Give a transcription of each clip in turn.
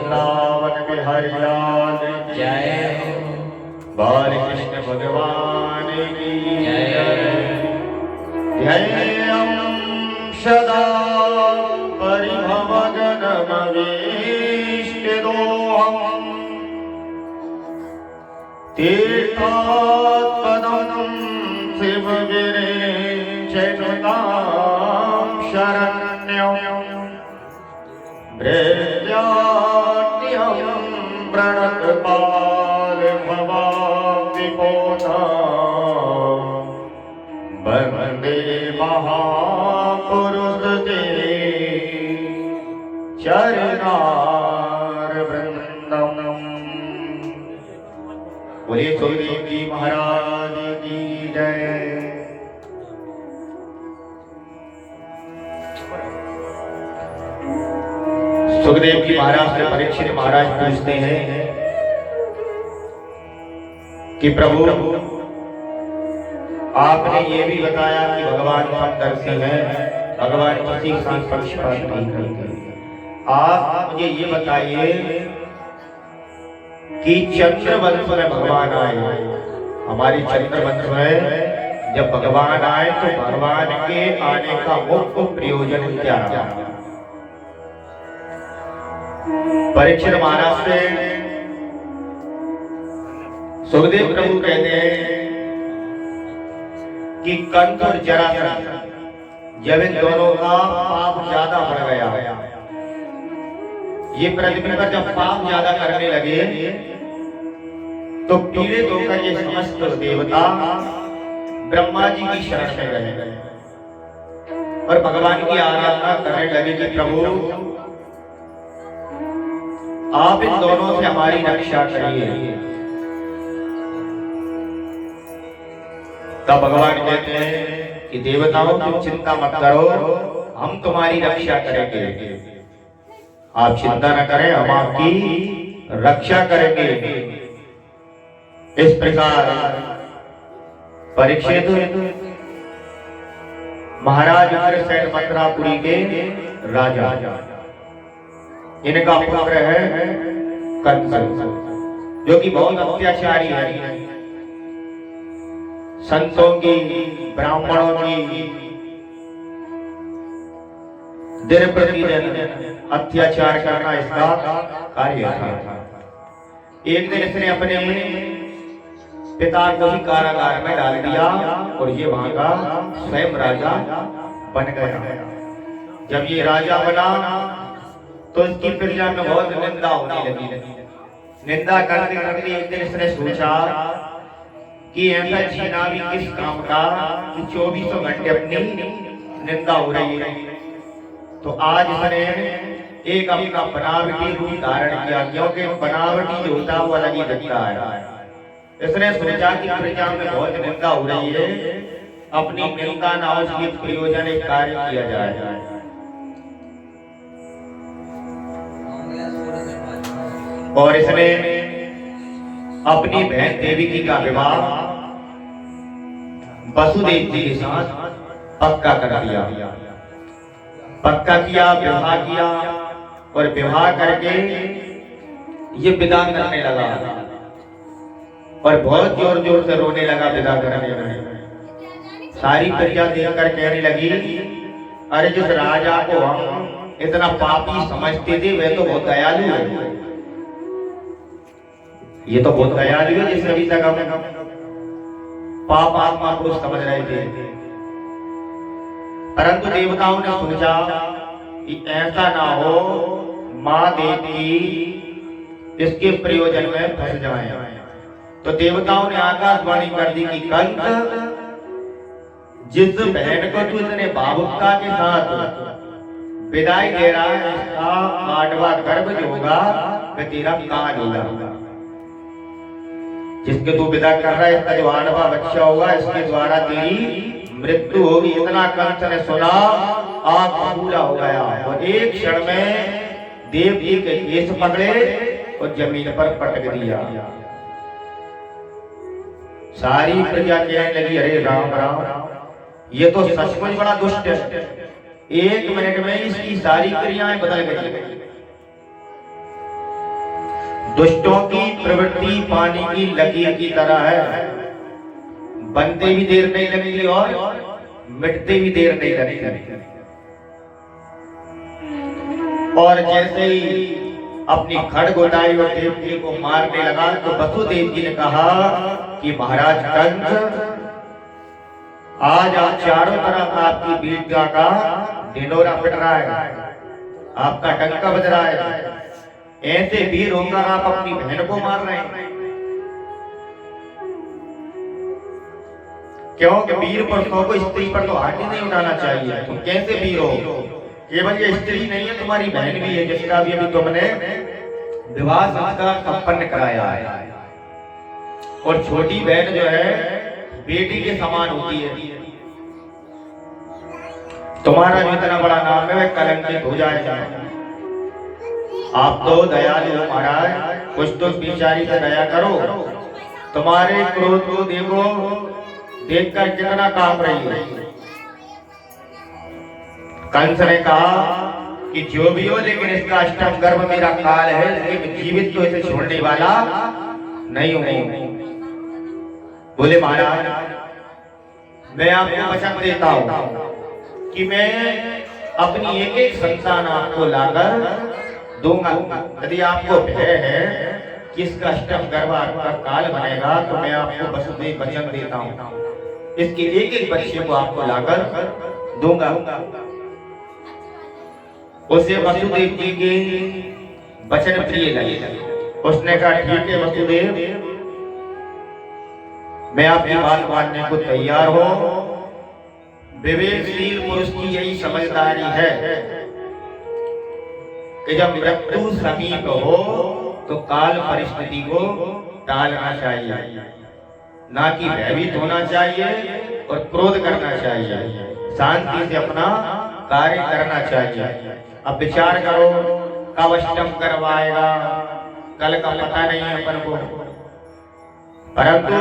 वृंदावन बिहारी लाल जय हो। बाल कृष्ण भगवान की जय। ध्येयं सदा परिभवगनमवीष्टिदोहम् तीर्थात्पदं शिवगिरिचैततां शरण्यं भृत्याद्यं प्रणतपालभवाब्धिपोतां वन्दे महापुरुष ते चरणारविन्दम्। बोलिए सुखदेव जी महाराज की जय। सुखदेव जी महाराज से परीक्षित महाराज पूछते हैं कि प्रभु आपने ये भी बताया कि भगवान समदर्शी हैं, भगवान किसी के साथ पक्षपात नहीं करते। आप मुझे ये बताइए कि चंद्रवंश में भगवान आए, हमारी चंद्रवंश में जब भगवान आए तो भगवान के आने का मुख्य प्रयोजन क्या था? परीक्षित महाराज से सुखदेव प्रभु कहते हैं कि कंस और जरासंध जब इन दोनों का पाप ज्यादा बढ़ गया, ये पृथ्वी पर जब पाप ज्यादा करने लगे तो पीड़ित होकर ये समस्त देवता ब्रह्मा जी की शरण में गए और भगवान की आराधना करने लगे कि प्रभु आप इन दोनों से हमारी रक्षा करिए। तब भगवान कहते हैं कि देवताओं तुम चिंता मत करो, हम तुम्हारी रक्षा करेंगे, आप चिंता न करें, हम आपकी रक्षा करेंगे। इस प्रकार परीक्षित महाराज उग्रसेन मथुरापुरी के राजा, इनका पुत्र है कंस, जो कि बहुत अत्याचारी है, संतों की, ब्राह्मणों की दिन प्रतिदिन अत्याचार करना इसका कार्य था। एक दिन इसने अपने पिता को ही कारागार में डाल दिया और ये वहां का स्वयं राजा बन गया। जब ये राजा बना तो इसकी प्रजा में बहुत निंदा होने लगी। निंदा करते करते एक दिन इसने सोचा कि ऐसा जीना भी किस काम का कि 24 घंटे अपनी निंदा हो रही है। तो आज इसने एक अपना बनावटी रूप धारण किया, क्योंकि बनावटी जो होता है वो अलग ही दिखता है। इसने सोचा कि प्रजा में बहुत निंदा हो रही है, अपनी निंदा ना हो इसलिए प्रयोजन एक कार्य किया जाए। और इसने अपनी बहन देवकी का विवाह वसुदेव जी के साथ पक्का कर दिया। पक्का किया, विवाह किया और विवाह करके ये विदा करने लगा और बहुत जोर जोर से रोने लगा विदा करने लगा। सारी प्रजा देखकर कहने लगी, अरे जिस राजा को हम इतना पापी समझते थे वह तो बहुत दयालु है, ये तो बहुत दयालु है जिस अभी तक हम पाप आत्मा पुरुष समझ रहे थे। परंतु देवताओं ने सोचा कि ऐसा ना हो माँ देवी इसके प्रयोजन में फंस जाए। तो देवताओं ने आकाशवाणी कर दी कि कंस, जिस बहन को तू इतने भावुकता के साथ विदाई दे रहा है, इसका आठवां गर्भ जो होगा वह तेरा काल होगा। जिसके तू विदा कर रहा है इसका जो आठवां बच्चा होगा इसके द्वारा तेरी मृत्यु होगी। इतना कंस ने सुना, आंख फूला हो गया और एक क्षण में देव जी के केस पकड़े और जमीन पर पटक दिया। सारी प्रजा कहने लगी, अरे राम राम, ये तो सचमुच बड़ा दुष्ट है, 1 मिनट में इसकी सारी क्रियाएं बदल गई। दुष्टों की प्रवृत्ति पानी की लकीर की तरह है, बनते भी देर नहीं लगती और मिटते भी देर नहीं लगती। और जैसे ही अपनी खड्ग उठाई और देवकी को मारने लगा तो वसुदेव जी ने कहा कि महाराज कंस, आज आप चारों तरफ आपकी वीरता का ढिंढोरा पिट रहा है, आपका डंका बज रहा है, ऐसे वीर होकर आप अपनी बहन को मार रहे हैं। क्योंकि वीर पर सौ को स्त्री पर तो हाथ ही नहीं उठाना चाहिए। तुम कैसे वीर हो? केवल ये स्त्री नहीं है, तुम्हारी बहन भी है, जिसका भी अभी तुमने विवाह संस्कार संपन्न कराया है। और छोटी बहन जो है बेटी के समान होती है। तुम्हारा जो इतना बड़ा नाम है वह कलंकित हो जाएगा। आप तो दयालु हो महाराज, कुछ तो बेचारी से दया करो। तुम्हारे क्रोध को देखो, देखकर कितना कांप रही है। कंस ने कहा कि जो भी हो, लेकिन इसका अष्टम गर्भ मेरा काल है, लेकिन जीवित तो इसे छोड़ने वाला नहीं हूं। बोले महाराज, मैं आपको वचन देता हूं कि मैं अपनी एक एक संतान आपको लाकर दूंगा। यदि आपको भय है कि इसका अष्टम गर्भ आपका काल बनेगा, तो मैं आपको वसुदेव वचन देता हूं, इसके एक एक बच्चे को आपको लाकर दूंगा। उसे वसुदेव जी के वचन प्रिय लगे। उसने कहा ठीक है वसुदेव, मैं आपकी बात मानने को तैयार हूं। विवेकशील पुरुष की यही समझदारी है कि जब मृत्यु समीप हो तो काल परिस्थिति को टालना चाहिए, ना कि भयभीत होना चाहिए और क्रोध करना चाहिए। शांति से अपना कार्य करना चाहिए। अब विचार करो, कब अष्टम करवाएगा, कल का पता नहीं है अपन को। परंतु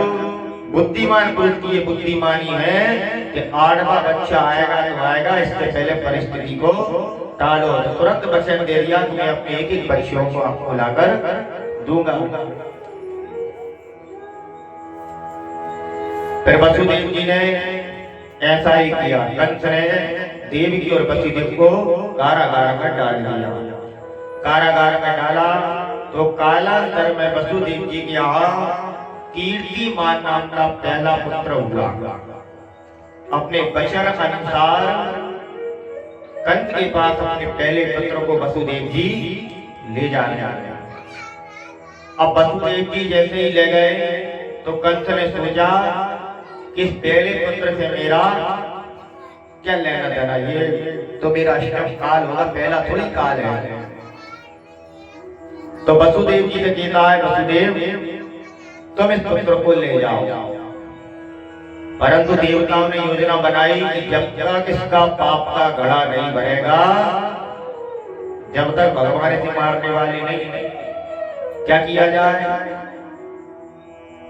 बुद्धिमान पुरुष की ये बुद्धिमानी है कि 8वां बच्चा आएगा तो आएगा, इससे पहले परिस्थिति को टालो। तो तुरंत वचन दे दिया कि मैं अपने एक एक बच्चों को आपको लाकर दूंगा। फिर वसुदेव जी ने ऐसा ही किया। कंस ने देवकी और वसुदेव को कारागार में डाल दिया। कारागार में डाला तो कालांतर में वसुदेव जी के यहाँ कीर्तिमान नाम का पहला पुत्र हुआ। अपने वचन अनुसार कंस के पास अपने पहले पुत्र को वसुदेव जी ले जाने आए। अब वसुदेव जी जैसे ही ले गए तो कंस ने सोचा कि इस पहले पुत्र से मेरा क्या लेना देना, ये तो मेरा अष्टम काल होगा, पहला थोड़ी काल है। तो वसुदेव जी से कहता है वसुदेव तुम इस पुत्र को ले जाओ। परंतु देवताओं ने योजना बनाई कि जब तक इसका पाप का घड़ा नहीं भरेगा, जब तक भगवान इसे मारने वाले नहीं, क्या किया जाए?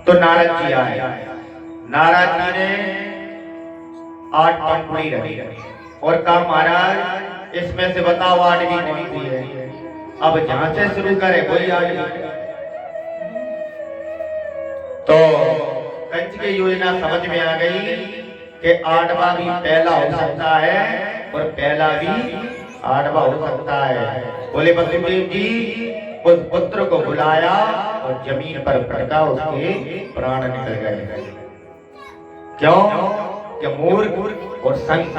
तो नारद जी आए। नारद जी ने 8 पंखुड़ी रखी और कहा महाराज इसमें से बताओ 8वीं कौन सी है। अब जहां से शुरू करे कोई 8वीं। तो कंस की योजना समझ में आ गई कि 8वां भी पहला हो सकता है और पहला भी 8वां हो सकता है। बोले वसुदेव जी उस पुत्र को बुलाया और जमीन पर पटका, उसके प्राण निकल गए। क्यों? कि मूर्ख और संत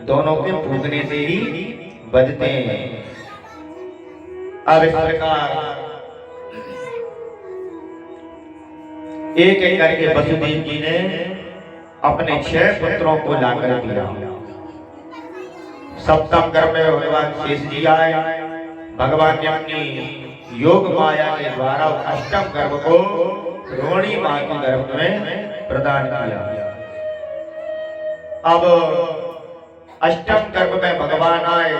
दोनों के फूंकने से ही बजते हैं। अब इस प्रकार एक एक करके वसुदेव जी ने अपने 6 पुत्रों को लाकर दिया। सप्तम गर्भ में भगवान शेष जी आए। भगवान ने अपनी योग माया के द्वारा अष्टम गर्भ को रोहिणी मां के गर्भ में प्रदान किया। अब अष्टम गर्भ में भगवान आए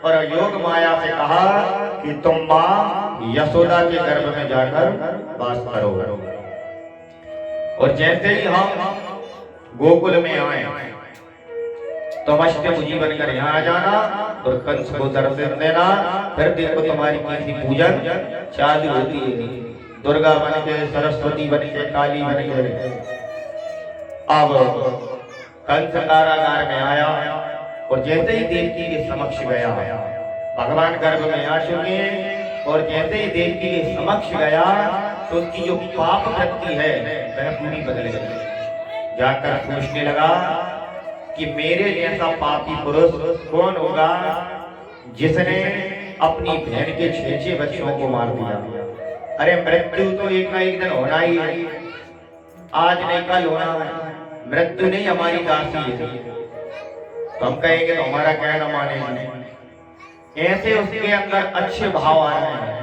और योग माया से कहा कि तुम मां यशोदा के गर्भ में जाकर वास करो। और जैसे ही हम गोकुल में आए तुम अष्टभुजी बनकर यहाँ आ जाना और कंस को दर्शन देना, फिर देखो तुम्हारी कैसी पूजन चालू होती है। दुर्गा बन के, सरस्वती बन के, काली बन के। अब कंस कारागार में आया और जैसे ही देवकी के समक्ष गया, भगवान गर्भ में आ चुके हैं, और जैसे ही देवकी के समक्ष गया तो उसकी जो पाप वृत्ति है वह पूरी बदल गई। जाकर पूछने लगा कि मेरे जैसा पापी पुरुष कौन होगा जिसने अपनी बहन के 6 बच्चों को मार दिया। अरे मृत्यु तो एक ना एक दिन होना ही है, आज नहीं कल होना है। मृत्यु नहीं हमारी दासी है, तो हम कहेंगे तो हमारा कहना मानेंगे। ऐसे उसके अंदर अच्छे भाव आ रहे हैं,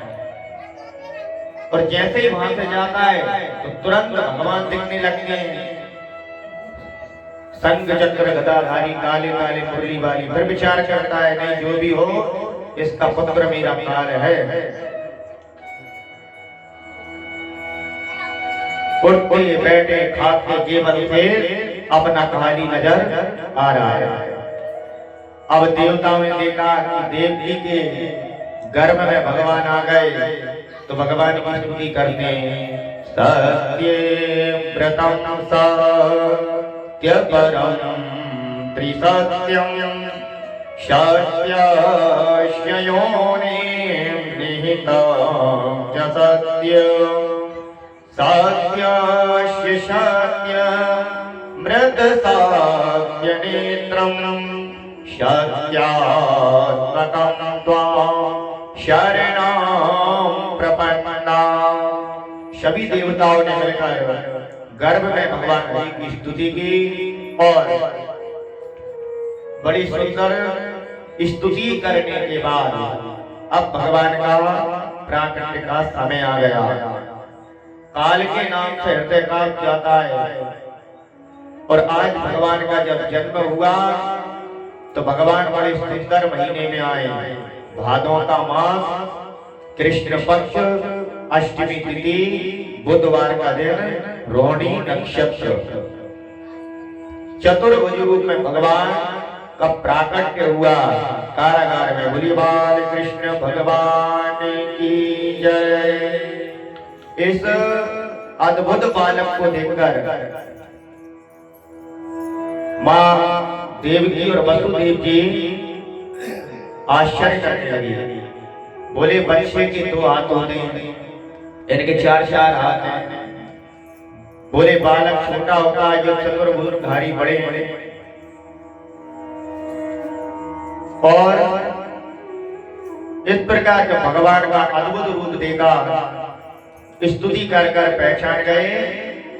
और जैसे ही वहां से जाता है तो तुरंत भगवान दिखने लगते हैं, संग चक्र गदाधारी, काले काले मुरली वाली। फिर विचार करता है नहीं जो भी हो इसका पुत्र मेरा काल है। उठते बैठे खाते केवल से अपना कहानी नजर आ रहा है। अब देवताओं ने देखा कि देवकी के गर्भ में भगवान आ गए, तो भगवान की स्तुति करते हैं। सत्यव्रतं सत्यपरं त्रिसत्यं सत्यस्य योनिं निहितं च सत्यं सत्यस्य सत्यमृतसत्यनेत्रं सत्यात्मकं त्वां शरणं प्रपन्ना। सभी देवताओं ने मिलकर गर्भ में भगवान हरि की स्तुति की, और बड़ी सुंदर स्तुति करने के बाद अब भगवान का प्राकट्य का समय आ गया। काल के नाम से हृदय कांप जाता है, और आज भगवान का जब जन्म हुआ तो भगवान बड़े सुंदर महीने में आए। भादों का मास, कृष्ण पक्ष, अष्टमी तिथि, बुधवार का दिन, रोहिणी नक्षत्र, चतुर्भुज रूप में भगवान का प्राकट्य हुआ कारागार में। बोलिए बाल कृष्ण भगवान की जय। इस अद्भुत बालक को देखकर मां देवकी और वसुदेव जी आश्चर्य करने लगे। बोले बच्चे के 2 हाथ होते हैं, इनके 4 हाथ हैं। बोले बालक छोटा होता है जो चतुर्भुजधारी बड़े बड़े, और इस प्रकार जब भगवान का अद्भुत रूप देखा, स्तुति कर कर पहचान गए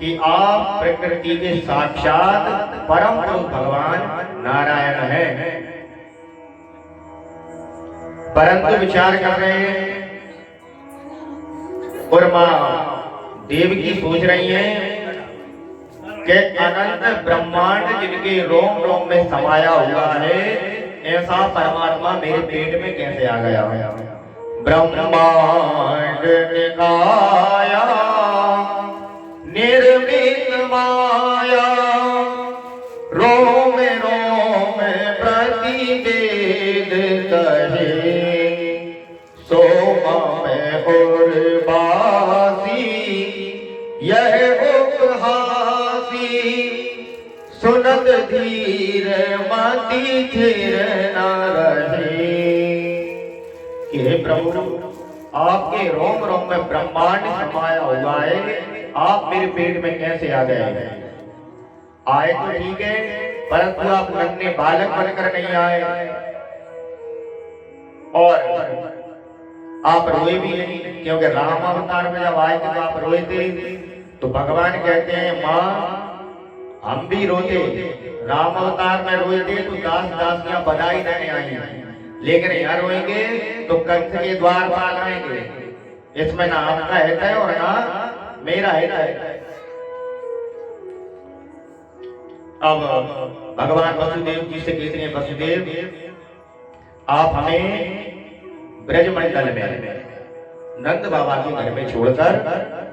कि आप प्रकृति के साक्षात परम पुरुष भगवान नारायण हैं। परंतु विचार कर रहे हैं, और मां देवकी सोच रही हैं कि अनंत ब्रह्मांड जिनके रोम रोम में समाया हुआ है, ऐसा परमात्मा मेरे पेट में कैसे आ गया। ब्रह्मांड निकाया निर्मित माया, रोम रोम प्रतिवेद कहे, सोमा में उर्वासी यह उपहासी, सुनत धीर मति थिर न रहे। कि प्रभु आपके रोम रोम में ब्रह्मांड समाया हुआ है, आप मेरे पेट में कैसे आ गए। आए तो ठीक है, परंतु आप नन्हे बालक बनकर नहीं आए, और आप रोए भी नहीं, क्योंकि राम अवतार में जब आए थे तो आप रोए थे। तो भगवान कहते हैं मां हम भी रोते, राम अवतार में रोए थे तो दास दासियां बधाई देने आई, लेकिन यहाँ रोएंगे तो कंस के द्वार पर आएंगे। इसमें ना आपका हित है और ना मेरा हित है। अब भगवान वसुदेव जी से कहते हैं, वसुदेव आप हमें ब्रजमंडल में नंद बाबा के घर में छोड़कर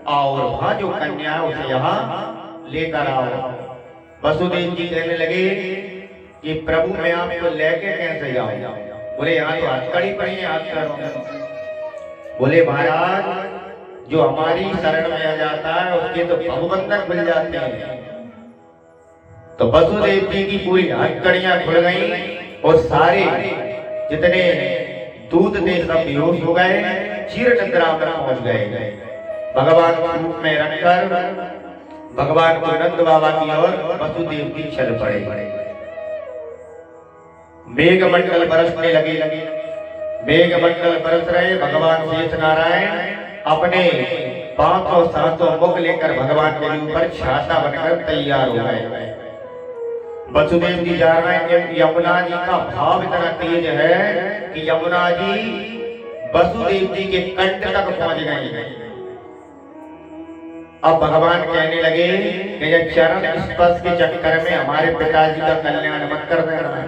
आओ, और वहां जो कन्या है उसे यहाँ लेकर आओ। वसुदेव जी कहने लगे कि प्रभु मैं आपको लेके कैसे जाऊं? बोले यहाँ तो हथकड़ी पड़ी है, हाथ करो। बोले महाराज जो हमारी शरण में आ जाता है उसके तो भवबंधन खुल जाते हैं। तो वसुदेव जी की पूरी हथकड़ियां खुल गई और सारे जितने दूत थे सब बेहोश हो गए, चिर निद्रा में पहुंच गए। भगवान को रूप में रखकर भगवान को नंद बाबा की ओर वसुदेव जी चल पड़े। मेघ मंडल बरसने लगे, मेघ मंडल बरस रहे। भगवान शेष नारायण अपने 500-700 मुख लेकर भगवान के ऊपर छाता बनकर तैयार हो गए। वसुदेव जी जा रहे हैं। यमुना जी का भाव इतना तेज है कि यमुना जी वसुदेव जी के कंठ तक पहुंच गई। अब भगवान कहने लगे कि ये चरण स्पर्श के चक्कर में हमारे पिताजी का कल्याण मत कर देना।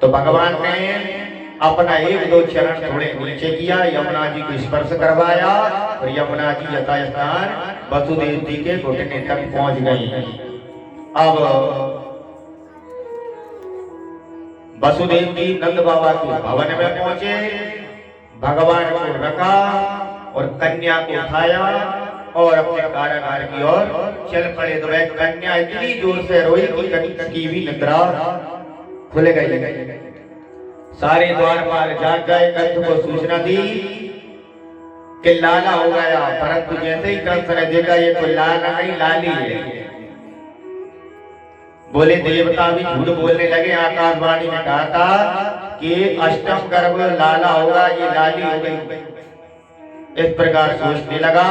तो भगवान ने अपना 1-2 चरण थोड़े नीचे किया, यमुना जी को स्पर्श करवाया और यमुना जी यथास्थान वसुदेव जी के घुटने तक पहुंच गई। अब वसुदेव जी नंद बाबा के भवन में पहुंचे, भगवान को रखा और कन्या को उठाया और अपने कारागार की ओर चल पड़े। तो वह कन्या इतनी जोर से रोई कि कन्या की भी निद्रा खुल गई। सारे द्वारपाल जाग गए, कंठ को सूचना दी कि लाला हो गया, परंतु जैसे ही कंस ने देखा ये तो लाला नहीं लाली है। बोले देवता भी झूठ बोलने लगे। आकाशवाणी ने कहा था कि अष्टम गर्भ लाला होगा, ये लाली हो गई। इस प्रकार सोचने लगा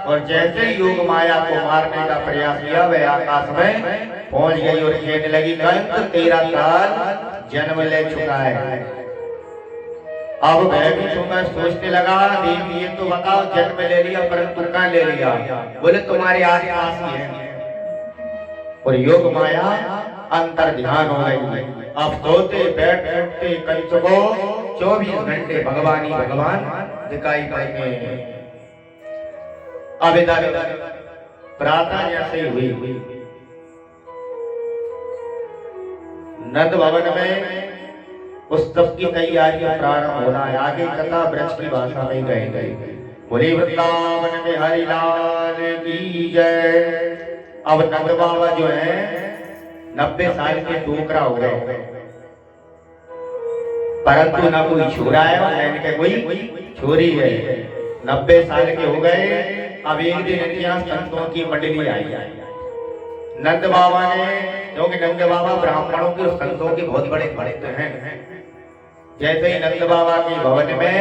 और जैसे ही योग माया को मारने का प्रयास किया वह आकाश में पहुंच गई और कहने लगी कंस 13 साल जन्म ले चुका है। अब वह भी चुका सोचने लगा देवी ये तो बताओ जन्म ले लिया परंतु कहाँ ले लिया? बोले तुम्हारे आसपास ही है। और योग माया अंतर ध्यान हो गई। अब सोते बैठ उठते कंस को 24 घंटे भगवान ही भगवान दिखाई पड़ते। अब इधर प्रातः जैसे हुई नंद भवन में उस सब की तैयारी प्रारंभ होना है। आगे कथा वृक्ष की भाषा में गए। बोले वृंदावन में हरिलाल की जय। अब नंद बाबा जो है 90 साल के टोकरा हो गए, परंतु ना कोई छोरा है और कोई छोरी है। 90 साल के हो गए। अब एक दिन यहाँ संतों की मंडली आई। नंद बाबा ने, क्योंकि नंद बाबा ब्राह्मणों के संतों के बहुत बड़े भक्त हैं, जैसे ही नंद बाबा के भवन में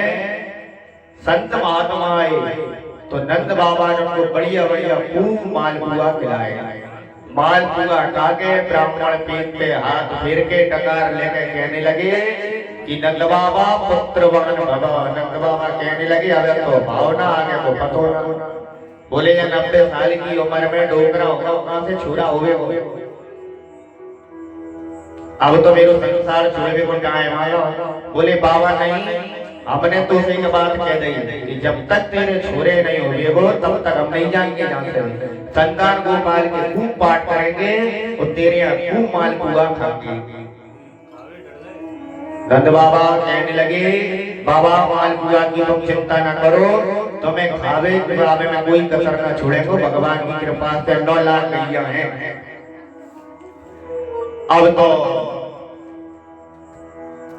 संत महात्मा आए तो नंद बाबा ने उनको बढ़िया बढ़िया खूब मालपुआ खिलाया। मालपुआ खा के ब्राह्मण पेट पे हाथ फेर के टकार लेके कहने लगे कि नंद बाबा पुत्रवान भव। नंद बाबा कहने लगे अब तो भावना आगे को पतो ना। बोले ये 90 साल की उम्र में डोकरा होगा कहां से छुरा हुए। अब तो मेरे संसार छुड़े को कहाँ आया। बोले बाबा नहीं, हमने तो एक बात कह दी कि जब तक तेरे छोरे नहीं होंगे वो तब तक हम नहीं जाएंगे जानते। संतान गोपाल के खूब पाठ करेंगे और तेरे यहाँ खूब मालपुआ खाएंगे। नंद बाबा कहने लगे बाबा मालपुआ की तुम चिंता न करो, तुम्हें खावे पिलावे में कोई कसर न छोड़ेंगे। भगवान की कृपा से 9 लाख गैया हैं। अब तो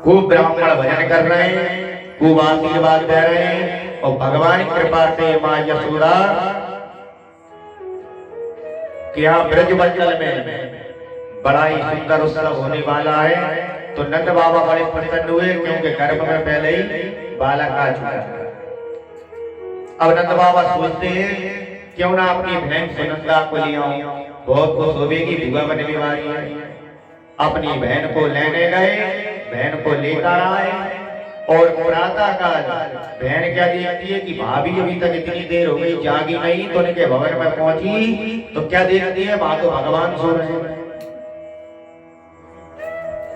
खूब ब्राह्मण भजन कर रहे हैं, खूब आशीर्वाद दे रहे हैं और भगवान की कृपा से मां यशोदा कि यहाँ ब्रजमंडल में बड़ा ही सुंदर उत्सव होने वाला है। तो नंद बाबा बड़े प्रसन्न हुए क्योंकि गर्भ में पहले ही बालक आ चुका है। अब नंद बाबा सोचते हैं क्यों ना अपनी बहन सुनंदा को ले आऊं, बहुत खुश होगी, बुआ बनने वाली है। अपनी बहन को लेने गए, बहन को लेकर आए और प्रातः काल बहन क्या देखती है कि भाभी अभी तक इतनी देर हो गई जागी नहीं। तो उनके भवन में पहुंची तो क्या देखती है, वहां तो भगवान सो रहे हैं,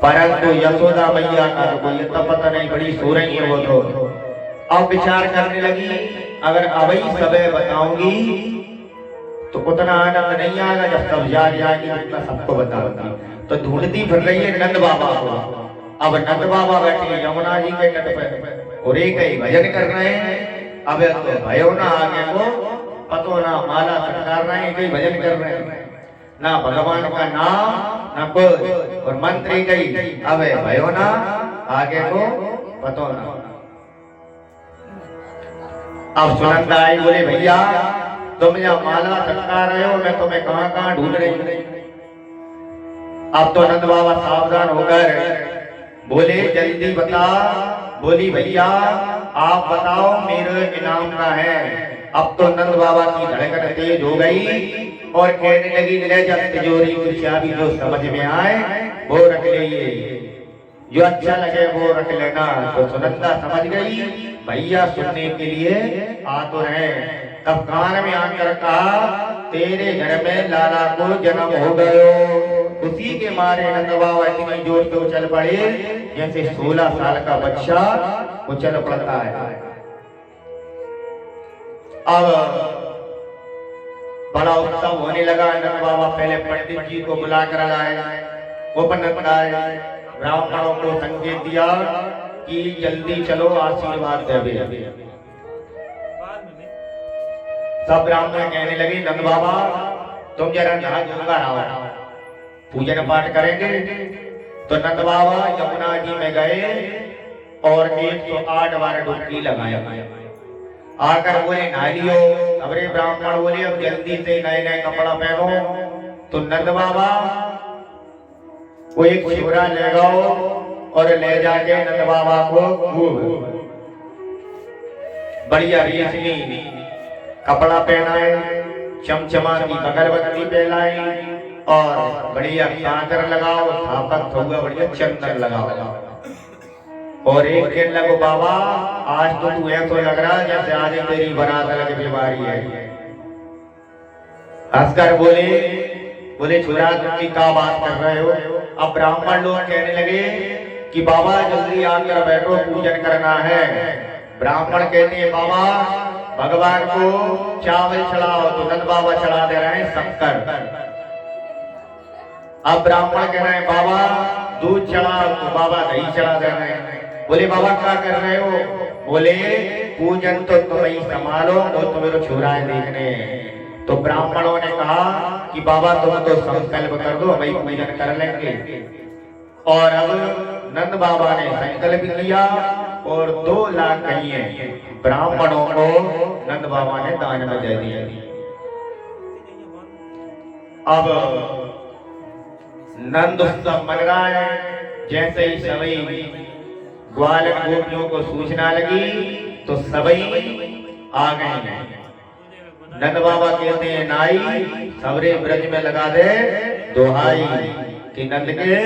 परंतु यशोदा मैया का कोई इतना पता नहीं, बड़ी सो रही है वो तो। अब विचार करने लगी अगर अभी समय बताऊंगी तो उतना आनंद नहीं आएगा जब सब जाग जाएंगे उतना सबको बताऊंगी। तो ढूंढती फिर रही है नंद बाबा को। अब नंद बाबा बैठे यमुना जी के तट पर और एक ही भजन कर रहे हैं। अब तो भयो ना आगे को पतो ना माला सरकार रहे हैं, कई भजन कर रहे हैं, ना भगवान का नाम ना कोई और मंत्र ही कही। अब भयो ना आगे को पतो ना। अब सुनंदा आई, बोले भैया तुम यहाँ माला सरका रहे हो, मैं तुम्हें कहां कहां ढूंढ रही हूं। अब तो नंद बाबा सावधान होकर बोले जल्दी बता। बोली भैया आप बताओ मेरे इनाम का है। अब तो नंद बाबा की धड़कन तेज हो गई और कहने लगी ले जा तिजोरी की चाबी, जो समझ में आए वो रख लीजिए, जो अच्छा लगे वो रख लेना। तो सुनंदा समझ गई भैया सुनने के लिए आ तो है। तब कान में आकर कहा तेरे घर में लाला को जन्म हो गयो। उसी के मारे नंद बाबा इतनी जोर से उछल पड़े जैसे 16 साल का बच्चा उछल पड़ता है। अब बड़ा उत्सव होने लगा। नंद बाबा पहले पंडित जी को बुला कर लाए। वो पंडित आए, ब्राह्मणों को संकेत दिया कि जल्दी चलो आशीर्वाद देवे। सब ब्राह्मण कहने लगे नंद बाबा तुम जरा नहा धोकर आओ, पूजन पाठ करेंगे। तो नंद बाबा यमुना जी में गए और 108 बार डुबकी लगाया। आकर बोले नहा लियो। अबरे ब्राह्मण बोले अब जल्दी से नए नए कपड़ा पहनो। तो नंद बाबा वो एक शिवरा ले गओ और ले जाके नंद बाबा को खूब बढ़िया रेशमी कपड़ा पहनाए, चमचमा की अगरबत्ती पहनाई और बढ़िया कांकर लगाओ, थापक होगा बढ़िया चंदन लगाओ। और एक दिन लगो बाबा आज तो तू ऐसा लग रहा जैसे आज तेरी बारात लगे बीमारी है। हंसकर बोले छुरा तुम क्या बात कर रहे हो। अब ब्राह्मण लोग कहने लगे कि बाबा जल्दी आकर बैठो पूजन करना है। ब्राह्मण कहते हैं बाबा भगवान को चावल चढ़ाओ। तो नंद बाबा चढ़ा दे रहे हैं शक्कर। अब ब्राह्मण कह रहे हैं बाबा दूध चढ़ाओ। तो बाबा दही चढ़ा दे रहे हैं। बोले बाबा क्या कर रहे हो। बोले पूजन तो तुम ही संभालो, वो तो मेरे छुराए देखने। तो ब्राह्मणों ने कहा कि बाबा तुम तो संकल्प कर दो, हम ही पूजन कर लेंगे। और अब नंद बाबा ने संकल्प किया और 2 लाख कहिए ब्राह्मणों को नंद बाबा ने दान में दे दिए। अब नंद उत्सव मन रहा है। जैसे ही सभी ग्वालन गोपियों को सूचना लगी तो सभी आ गए। नंद बाबा कहते हैं नाई सबरे ब्रज में लगा दे दोहाई कि नंद के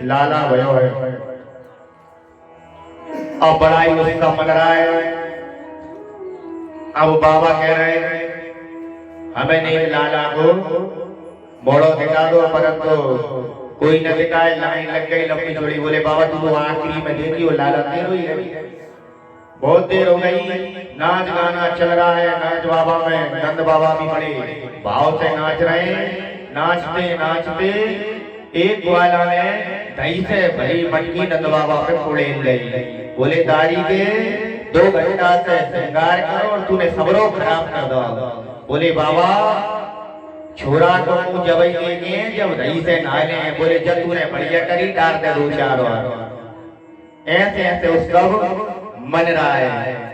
लाला भयो है। अब बड़ा ही उत्सव मन रहा है। अब बाबा कह रहे हैं हमें नहीं लाला को मोड़ो दिखा दो, परंतु कोई न दिखाए। लाइन लग गई लंबी चौड़ी। बोले बाबा तू तो आखिरी में देखी वो लाला देर हुई है, बहुत देर हो गई। नाच गाना चल रहा है। नाच बाबा में नंद बाबा भी बड़े भाव से नाच रहे हैं। नाचते नाचते एक ग्वाला ने दही से भरी मटकी नंद बाबा पे फोड़े गई। बोले दाढ़ी के 2 घंटा से श्रृंगार करो और तूने सबरो खराब कर दो। बोले बाबा छोरा तो मुँह जब देंगे जब दही से नहाने हैं। बोले जब तूने बढ़िया करी डाल दे 2-4 बार। ऐसे ऐसे उत्सव मन रहा है।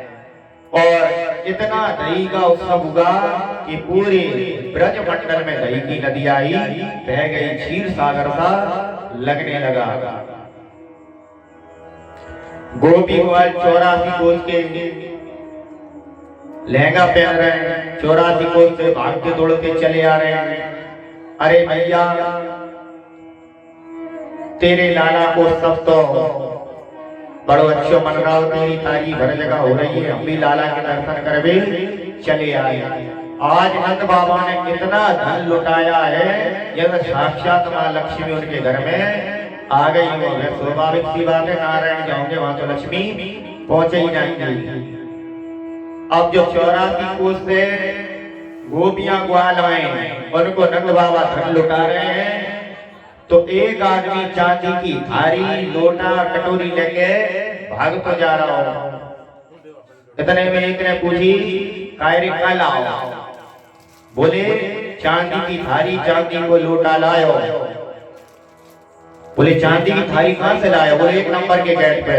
और इतना दही का उत्सव हुआ कि पूरे ब्रज मंडल में दही की नदी आई, बह गई, क्षीर सागर सा लगने लगा। गोपी ग्वाल 84 कोस के लहंगा पहन रहे हैं, 84 कोस से भागते दौड़ते चले आ रहे हैं। अरे भैया तेरे लाला को सब तो बड़ो अच्छो मन रहा हो, तेरी तारीफ हर जगह हो रही है, हम भी लाला के दर्शन करवे चले आए। आज नंद बाबा ने कितना धन लुटाया है, जब साक्षात मां लक्ष्मी उनके घर में आ गई हो। स्वाभाविक सी बात है, नारायण जाओगे वहां तो लक्ष्मी पहुंचे ही जाएंगे। अब जो 84 कोस से गोपियां ग्वाल में उनको नंद बाबा धन लुटा रहे हैं। तो एक आदमी चांदी की थारी लोटा कटोरी लेके भाग तो जा रहा हो। इतने में एक ने पूछी कायरे का लाओ? बोले चांदी की थारी चांदी को लोटा लायो। बोले चांदी की थारी कहां से लायो? बोले 1 नंबर के गेट पे।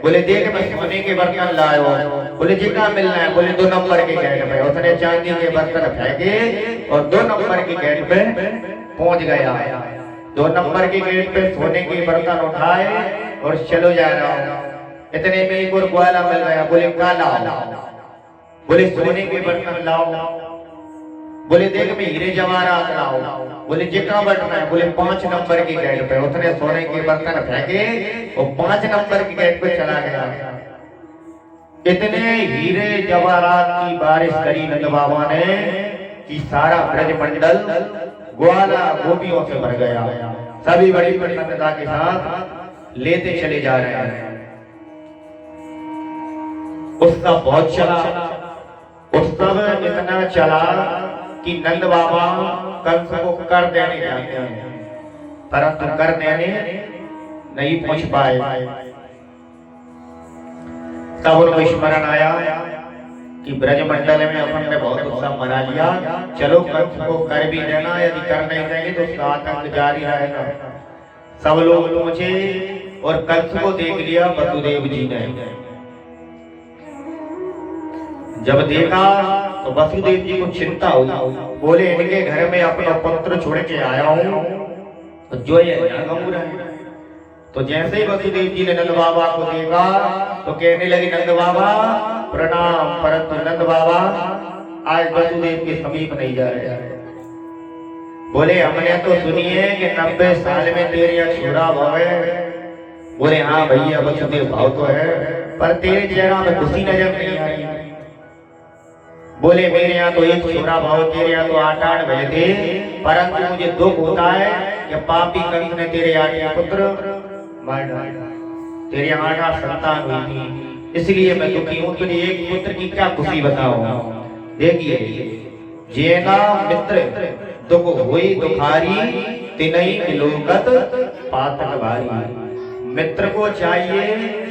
बोले देख मैं सोने के बर्तन लायो। बोले जी कहां मिलना है? बोले 2 नंबर के गेट पे। उसने चांदी के बर्तन फेंके और 2 नंबर के गेट पे पहुंच गया। 2 नंबर के गेट पे सोने के बर्तन उठाए और चलो जा रहा हूं। इतने में एक और ग्वाला मिल गया। बोले का लाओ? बोले सोने के बर्तन लाओ। बोले देख मैं हीरे जवाहरात लाओ। बोले जितना बटना है? बोले 5 नंबर के गेट पे। उसने सोने के बर्तन फेंके और 5 नंबर के गेट पे चला गया। इतने हीरे जवाहरात की बारिश करी नंद बाबा ने कि सारा ब्रजमंडल ग्वाला गोपियों से भर गया। सभी बड़ी प्रसन्नता के साथ लेते चले जा रहे हैं। उत्सव बहुत चला। उत्सव इतना चला कि नंद बाबा कंस को कर देने जाते हैं, परंतु कर देने नहीं पहुंच पाए। तब उनको स्मरण आया कि ब्रजमंडल में अपन ने बहुत उत्सव मना लिया, चलो कंस को कर भी देना, यदि कर नहीं देंगे तो उसका आतंक जारी रहेगा। सब लोग पहुंचे और कंस को देख लिया वसुदेव जी ने। जब देखा तो वसुदेव जी को चिंता हुई। बोले इनके घर में अपना पुत्र छोड़ के आया हूं तो जो ये है। तो जैसे ही वसुदेव जी ने नंद बाबा को देखा तो कहने लगे नंद बाबा प्रणाम। परंतु नंद बाबा आज वसुदेव के समीप नहीं जा रहे। बोले हमने तो सुनी है कि 90 साल में तेरे यहाँ छोरा भाव है। बोले हाँ भैया वसुदेव भाव तो है, पर तेरे चेहरा में खुशी नजर नहीं आई। बोले मेरे यहाँ तो एक छोरा भाव, तेरे यहाँ तो 8 भय थे, परंतु मुझे दुख होता है कि पापी कंस ने तेरे 8 पुत्र मार डाला। तेरे यहाँ 8 संतान हुई थी, इसलिए मैं दुखी हूँ। तुझे एक पुत्र की क्या खुशी बताओ। देखिए जेना मित्र दुख हुई दुखारी तिनई मिलोगत पातक भारी। मित्र को चाहिए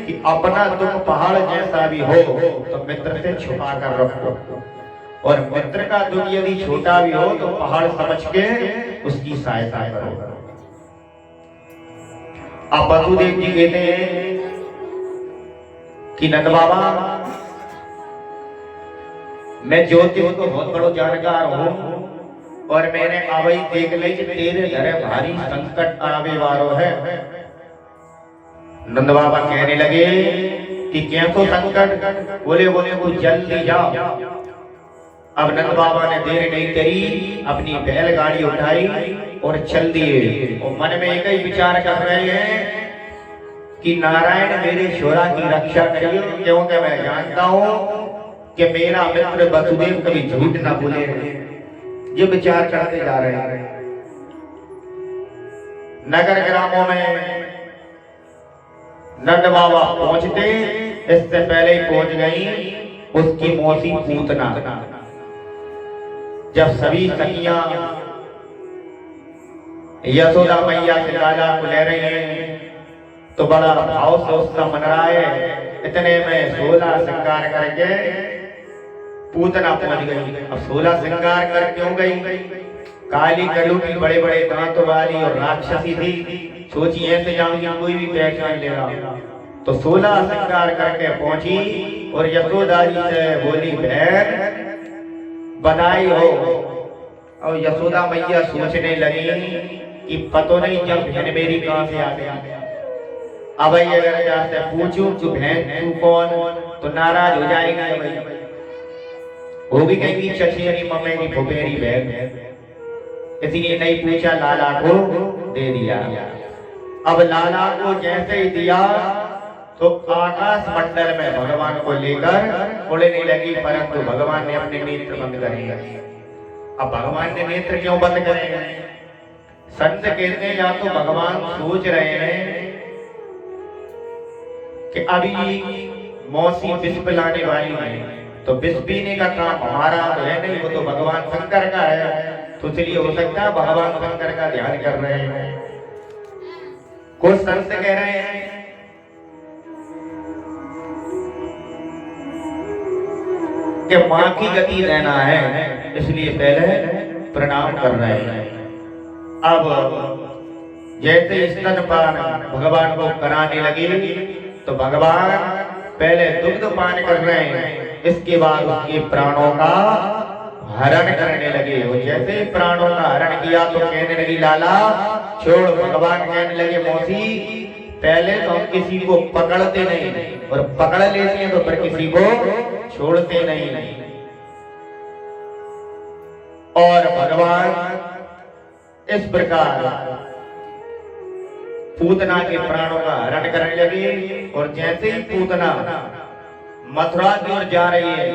कि अपना दुख पहाड़ जैसा भी हो तो मित्र से छुपा कर रखो, और मित्र का दुख यदि छोटा भी हो तो पहाड़ समझ के उसकी सहायता करो। अब वसुदेव जी कहते हैं कि नंद बाबा मैं ज्योतिष को बहुत बड़ो जानकार हूं, और मैंने अवई देख ली कि तेरे घर भारी संकट आवे वारो है। नंद बाबा कहने लगे कि क्या तो संकट? बोले वो जल्दी जाओ। अब नंद बाबा ने देर नहीं करी, अपनी बैलगाड़ी उठाई और चल दिए। और मन में एक ही विचार कर रहे हैं कि नारायण मेरे छोरा की रक्षा करिए, क्योंकि मैं जानता हूं कि मेरा मित्र वसुदेव कभी झूठ ना बोले। ये विचार करते जा रहे हैं। नगर ग्रामों में नंद बाबा पहुंचते इससे पहले ही पहुंच गई उसकी मौसी पूतना। जब सभी सखियां यशोदा मैया से लाला को ले रही हैं तो बड़ा भाव से उत्सव मन रहा है। इतने में 16 श्रृंगार करके पूतना पहुंच गई। अब 16 श्रृंगार कर क्यों गई? काली कलुटी बड़े बड़े दांतों वाली और राक्षसी थी। सोची ऐसे जाऊंगी कोई भी पहचान लेगा। तो 16 श्रृंगार करके पहुंची और यशोदा जी से बोली बहन बधाई हो। और यशोदा मैया सोचने लगी कि पतो नहीं जब बहन मेरी कहां से आ गई। अब अगर जाते पूछूं कि बहन तू कौन, तो नाराज हो जाएगी। वो भी कहेंगी चचेरी ममेरी फुफेरी बहन, इसलिए नहीं पूछा, लाला को दे दिया। अब लाला को जैसे ही दिया तो आकाश मंडल में भगवान को लेकर उड़ने लगी, परंतु भगवान ने अपने नेत्र बंद कर दिए। अब भगवान ने नेत्र क्यों बंद करे? संत कहते हैं या तो भगवान सोच रहे हैं कि अभी मौसी विष पिलाने वाली है तो विष पीने का काम हमारा तो है नहीं, वो तो भगवान शंकर का है। तो इसलिए हो सकता है भगवान शंकर का ध्यान कर रहे हैं। कुछ संत कह रहे हैं कि मां की गति देना है, इसलिए पहले प्रणाम कर रहे हैं। अब जैसे स्तनपान भगवान को कराने लगे तो भगवान पहले दुग्ध पान कर रहे हैं, इसके बाद उसके प्राणों का हरण करने लगे। और जैसे प्राणों का हरण किया तो कहने लगी लाला छोड़। भगवान कहने लगे मौसी पहले तो हम किसी को पकड़ते नहीं, और पकड़ लेते हैं तो फिर किसी को छोड़ते नहीं। और भगवान इस प्रकार पूतना के प्राणों का हरण करने लगे। और जैसे ही पूतना मथुरा की ओर जा रही है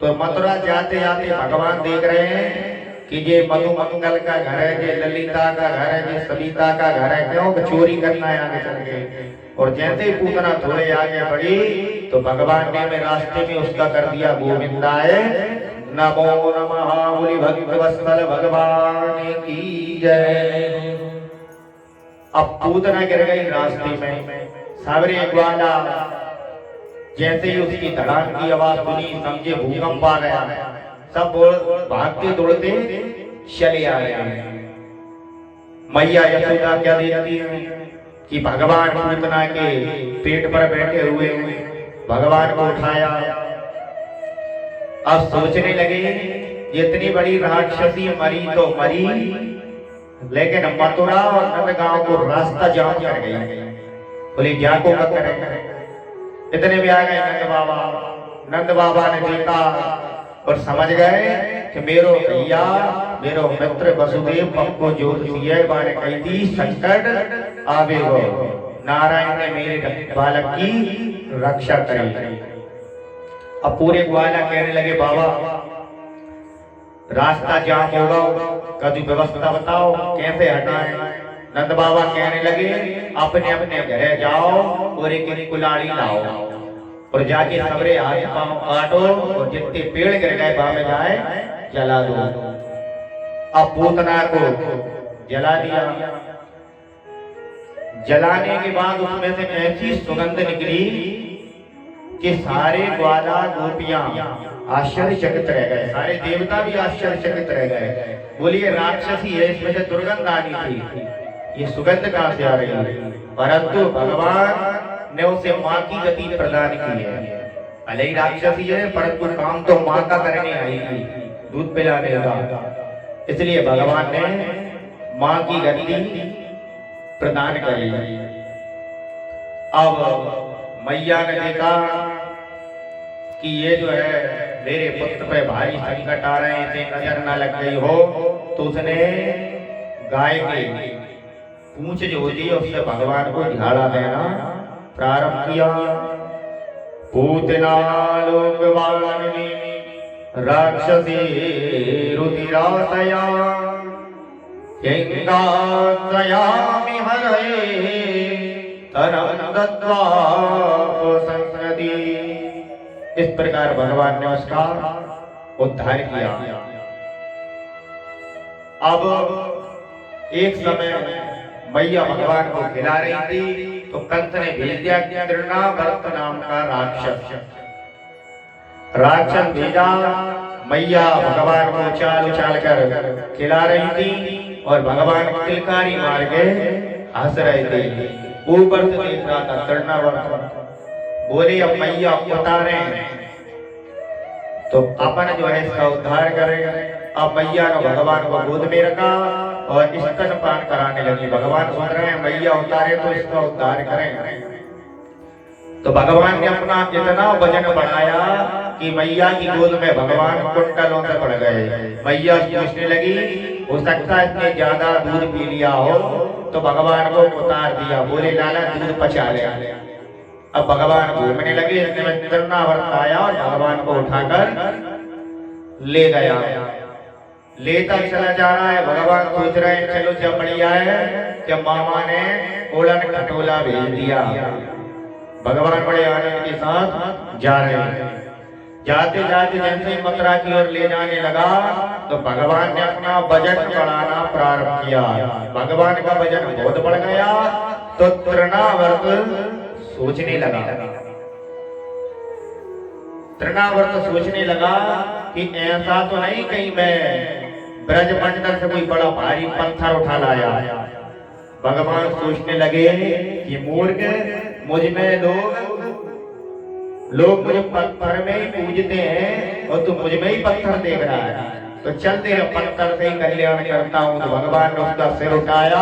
तो मथुरा जाते जाते भगवान देख रहे हैं कि ये मधुमंगल का घर है, ये ललिता का घर है, ये सविता का घर है, क्यों चोरी करना है आगे चल के। और जैसे ही पूतना थोड़े आगे बढ़ी तो भगवान ने रास्ते में उसका कर दिया गोविंदाय नमो नमः। बोली भक्तवत्सल भगवान की जय। अब पूतना गिर गई रास्ते में। सावरे ग्वाला जैसे ही उसकी धड़ाम की आवाज सुनी समझे भूकंप आ गया। सब भागते दौड़ते चले आ रहे हैं। मैया यशोदा क्या देखती है कि भगवान पूतना के पेट पर बैठे हुए भगवान को उठाया। अब सोचने लगे इतनी बड़ी राक्षसी मरी तो मरी, लेकिन मथुरा और नंदगांव को रास्ता जाम कर गई। बोले क्या को करें। इतने भी आ गए नंद बाबा। नंद बाबा ने देखा और समझ गए कि मेरो भैया मेरो मित्र वसुदेव पक्को ज्योतिषी बाने कही थी संकट आवे हो, नारायण ने मेरे बालक की रक्षा करी। अब पूरे ग्वाला कहने लगे बाबा रास्ता जाम होगा, कभी व्यवस्था बताओ कैसे हटाएं। नंद बाबा कहने लगे अपने अपने घरे जाओ और एक कुलाड़ी लाओ और जाके सबरे हाथ पांव काटो और जितने पेड़ गिर गए बाबे जाए जला दो। अब पूतना को जला दिया। जलाने के बाद उसमें से ऐसी सुगंध निकली कि सारे ग्वाला गोपियां आश्चर्यचकित रह गए, सारे देवता भी आश्चर्यचकित रह गए। बोलिए राक्षसी है, इसमें से दुर्गंध आनी थी, ये सुगंध कहां से आ रही है। परंतु भगवान ने उसे मां की गति प्रदान की है। भले ही राक्षसी है परंतु काम तो मां का करने आई थी, दूध पिलाने का। इसलिए भगवान ने मां की गति प्रदान करी। अब मैया ने देखा कि ये जो है मेरे पुत्र पे भारी संकट आ रहे हैं, इसे नजर ना लग गई हो, तो उसने गाय की पूंछ जो होती है उससे भगवान को झाड़ा देना प्रारंभ किया। पूतना लोकवाहिनी राक्षसी रुधिराशया यंगाश्रयामि हरये तनं दत्त्वा संसदि। इस प्रकार भगवान ने उसका उद्धार किया। अब एक समय मैया भगवान को खिला रही थी तो कंस ने भेज दिया तृणावर्त नाम का राक्षस भेजा। मैया भगवान को उछाल उछाल कर खिला रही थी और भगवान तिलकारी मार के हंस रहे थे। ऊपर से देख रहा था तृणावर्त। बोले अब मैया उतारे तो अपन जो है इसका उद्धार करेगा। अब मैया ने भगवान को गोद में रखा और स्तनपान कराने लगी। भगवान सुन रहे हैं मैया उतारे तो इसका उद्धार करें। तो भगवान ने अपना इतना वजन बढ़ाया कि मैया की गोद में भगवान कुंडलों से बढ़ गए। मैया सोचने लगी हो सकता है इसने ज्यादा दूध पी लिया हो, तो भगवान को उतार दिया। बोले लाला दूध पचा ले। अब भगवान घूमने लगे, इसने तृणावर्त आया और भगवान को उठाकर ले गया। लेता चला जा रहा है। भगवान सोच रहे हैं चलो जब बढ़िया है कि मामा ने उड़न खटोला भेज दिया। भगवान बड़े आनंद के साथ जा रहे हैं। जाते जाते जैसे ही मथुरा की ओर ले जाने लगा तो भगवान ने अपना वजन बढ़ाना प्रारंभ किया। भगवान का वजन बहुत बढ़ गया तो तृणावर्त सोचने लगा। तृणावर्त सोचने लगा कि ऐसा तो नहीं कहीं मैं ब्रजमंडल से कोई बड़ा भारी पत्थर उठा लाया। भगवान सोचने लगे कि मूर्ख, मुझ में लोग मुझे पत्थर में ही पूजते हैं और तू मुझ में ही पत्थर देख रहा है, तो चल तेरे पत्थर से ही कल्याण करता हूँ। तो भगवान ने उसका सिर उठाया,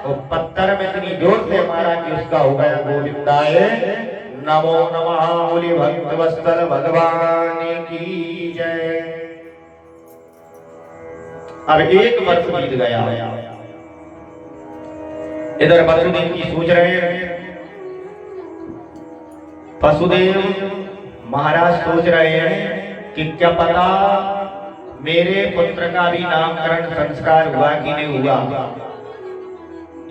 वो पत्थर में इतनी जोर से मारा कि उसका हो गया गोविंदाय नमो नमः। बोले भक्त वत्सल भगवान की जय। अब 1 वर्ष बीत गया। इधर वसुदेव जी सोच रहे हैं, वसुदेव महाराज सोच रहे हैं कि क्या पता मेरे पुत्र का भी नामकरण संस्कार हुआ कि नहीं हुआ।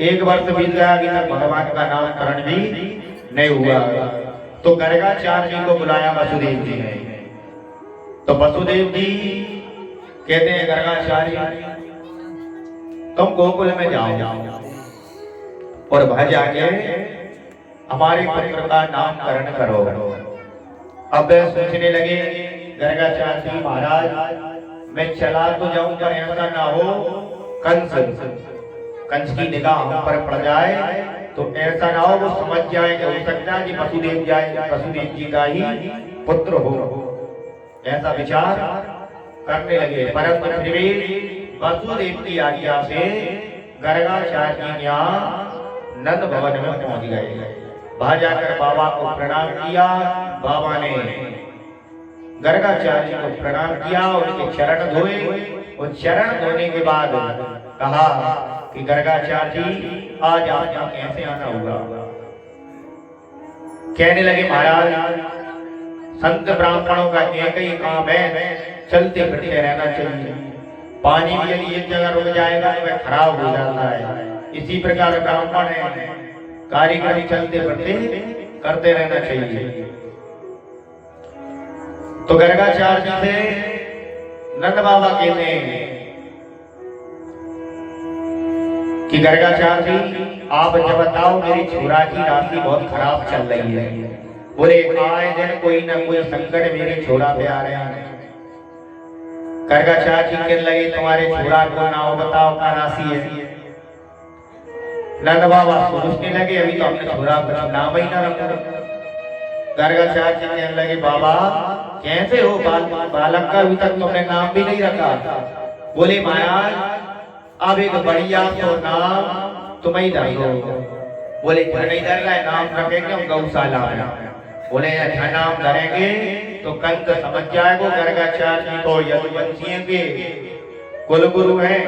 1 वर्ष बीत गया, अभी तक भगवान का नामकरण भी नहीं हुआ। तो गर्गाचार्य जी को बुलाया वसुदेव जी ने। तो वसुदेव जी कहते हैं, गर्गाचार्य तुम गोकुल में जाओ और वहां जाके हमारे पुत्र का नामकरण करो। अब सोचने लगे गर्गाचार्य जी, महाराज मैं चला तो जाऊं पर ऐसा ना हो कंस की निगाह हम पर पड़ जाए, तो ऐसा ना हो वो समझ जाए कि हो सकता है कि वसुदेव जी का ही पुत्र हो। ऐसा विचार करने लगे। परंतु फिर भी वसुदेव की आज्ञा से गर्गाचार्य जी यहाँ नंद भवन में पहुंच गए। वहां जाकर बाबा को प्रणाम किया। बाबा ने गर्गाचार्य को प्रणाम किया, उनके चरण धोए। और चरण धोने के बाद कहा कि गर्गाचार्य जी आज आपका कैसे आना हुआ। कहने लगे, महाराज संत ब्राह्मणों का एक ही काम है, चलते फिरते रहना चाहिए। पानी भी यदि एक जगह रुक जाएगा तो वह खराब हो जाता है। इसी प्रकार ब्राह्मण है, कार्यक्रम चलते फिरते करते रहना चाहिए। तो गर्गाचार्य जी से नंद बाबा कहते हैं कि गर्गाचार्य जी आप जब बताओ, मेरी छोरा की राशि बहुत खराब चल रही है। बोले आए दिन कोई ना कोई संकट मेरे छोरा पे आ रहे हैं। गर्गाचार्य जी कहने लगे, तुम्हारे छोरा को नाम बताओ, क्या राशि है। नंद बाबा सोचने लगे, अभी तो अपने छोरा का नाम ही ना रखा। गर्गाचार्य जी कहने लगे, बाबा कैसे हो, बालक का अभी तक तुमने नाम भी नहीं रखा। बोले महाराज अब एक बढ़िया तो नाम तुम ही धर दो। बोले घर नहीं धर रहा है, नाम रखेंगे हम गौशाला में। बोले अच्छा नाम धरेंगे तो कंस समझ जाएगा गर्गाचार्य जी को यदुवंशियों के कुलगुरु हैं,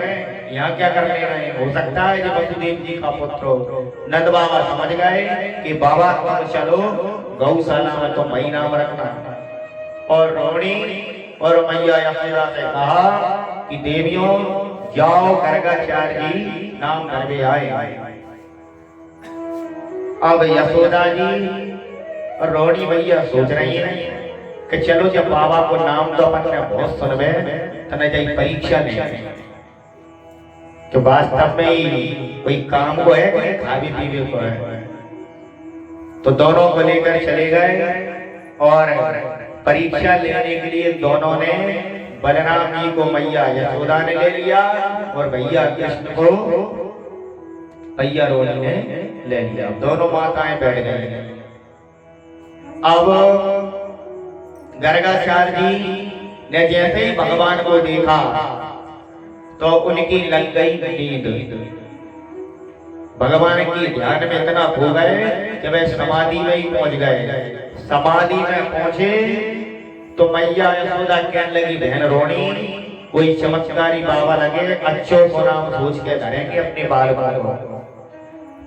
यहाँ क्या करने रहे। हो सकता है जब वसुदेव जी का पुत्र हो। नंद बाबा समझ गए कि बाबा तुम चलो गौशाला में तो मई नाम रखना। और रोहिणी और मैया यशोदा से कहा कि देवियों जाओ गर्गाचार्य जी नाम धरवे आए। अब यशोदा जी और रोहिणी मैया सोच रही है कि चलो जब बाबा को नाम तो अपन ने बहुत सुनवे तने जाई परीक्षा नहीं तो वास्तव में ही कोई काम को है, कोई खावे पीवे को है। तो दोनों को लेकर चले गए और परीक्षा लेने के लिए दोनों ने बलराम जी को मैया यशोदा ने ले लिया और भैया कृष्ण को भैया रोहिणी ने ले लिया। दोनों माताएं बैठ गए। अब गर्गाचार्य जी ने जैसे ही भगवान को देखा तो उनकी लग गई नींद। भगवान की ध्यान में इतना खो गए कि वे समाधि में ही पहुंच गए। समाधि में पहुंचे तो मैया यशोदा कहने लगी, बहन रोहिणी कोई चमत्कारी बाबा लगे, अच्छो को नाम सोच के धरेंगे अपने बाल बाल को।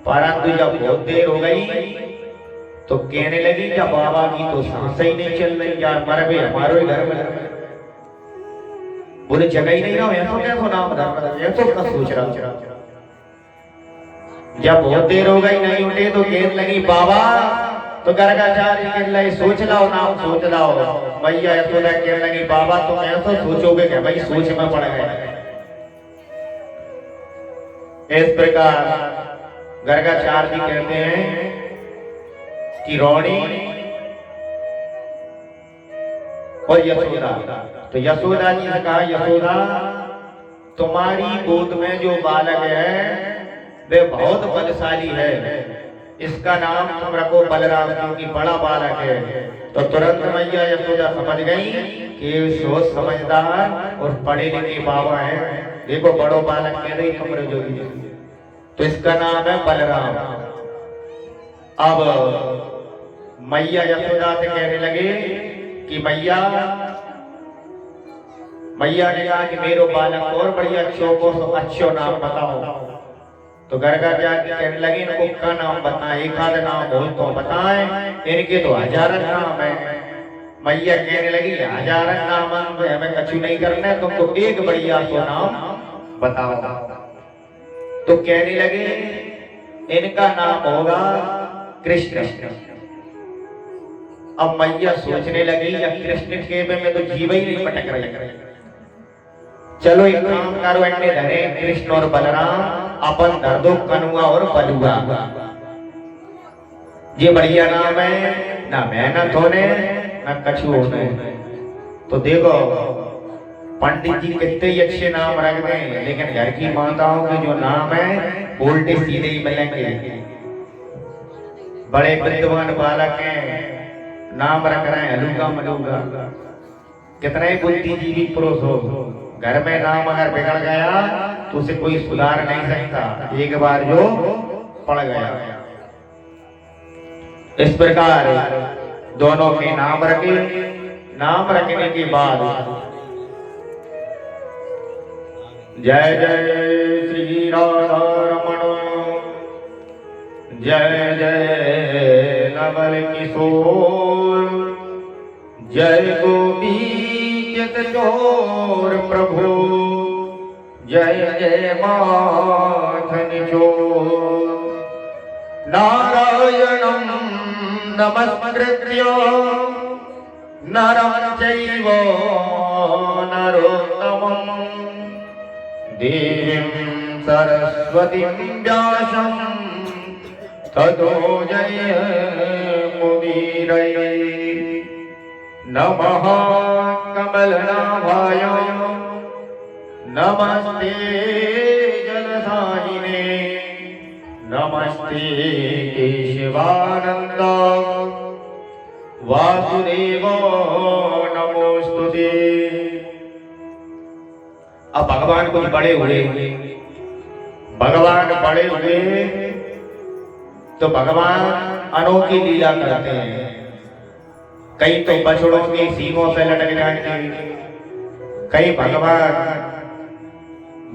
परंतु जब बहुत देर हो गई तो कहने लगी कि बाबा की तो सांस ही नहीं चल रही, यार मर गए हमारे घर में। बोले जगह ही नहीं रहा, ऐसा कैसा नाम धर, ऐसा क्या सोच रहा। जब बहुत देर हो गई नहीं उठे तो कहने लगी, बाबा तो गर्गाचार्य कहने लगे सोच लाओ नाम सोच लाओ। मैया यशोदा कहने लगी बाबा तुम ऐसा सोचोगे क्या? भाई सोच में पड़ गए। इस प्रकार गर्गाचार्य जी कहते हैं कि रोणी और यशोदा। तो यशोदा जी ने कहा यशोदा तुम्हारी गोद में जो बालक है वे बहुत बलशाली है, इसका नाम तुम रखो बलराम क्योंकि बड़ा बालक है। तो तुरंत मैया यशोदा समझ गई कि सोच समझदार और पढ़े लिखे बाबा है। देखो बड़ो बालक कह रही तुम रजोगी, तो इसका नाम है बलराम। अब मैया यशोदा से कहने लगे कि मैया ने कहा कि मेरे बालक और बढ़िया अच्छो नाम बताओ। तो गर्गाचार्य कहने लगे इनको का नाम बताएं, एक आध नाम हो तो बताएं, इनके तो हजारन नाम है। मैया कहने लगी हजारन नाम हमें कछु नहीं करना है, तुमको एक बढ़िया तो नाम बताओ। तो कहने लगे इनका नाम होगा कृष्ण। अब मैया सोचने लगी या कृष्ण के में तो जीव ही नहीं पटक रही। चलो एक काम करो, अंडे धरे कृष्ण और बलराम, अपन धर दो कनुआ और बलुआ। ये बढ़िया नाम है, ना मेहनत होने ना कछु होने। तो देखो पंडित जी कितने ही अच्छे नाम रख दें, लेकिन घर की माताओं के जो नाम है उल्टे सीधे ही मिलेंगे। बड़े विद्वान बालक हैं, नाम रख रहे हैं हलूका मलूका। कितना ही बुद्धिजीवी पुरुष हो, घर में नाम अगर बिगड़ गया तो उसे कोई सुधार नहीं सकता, एक बार जो पड़ गया। इस प्रकार दोनों के नाम रखे। नाम रखने के बाद जय जय श्री राधा रमण, जय जय नवल किशोर, जय गोपीचंद चोर प्रभु, जय जय माखन चोर। नारायणं नमस्कृत्य नरं चैव नरोत्तमं, देवीं सरस्वतीं व्यासं ततो जयमुदीरये। नमः कमलनाभाय, नमस्ते जलसायिने, नमस्ते केशवानंद वासुदेव नमोस्तुते। अब भगवान कुछ बड़े हुए, तो भगवान अनोखी लीला करते हैं। कई तो बछड़ों के सींगों से लटक जाएंगे, कई भगवान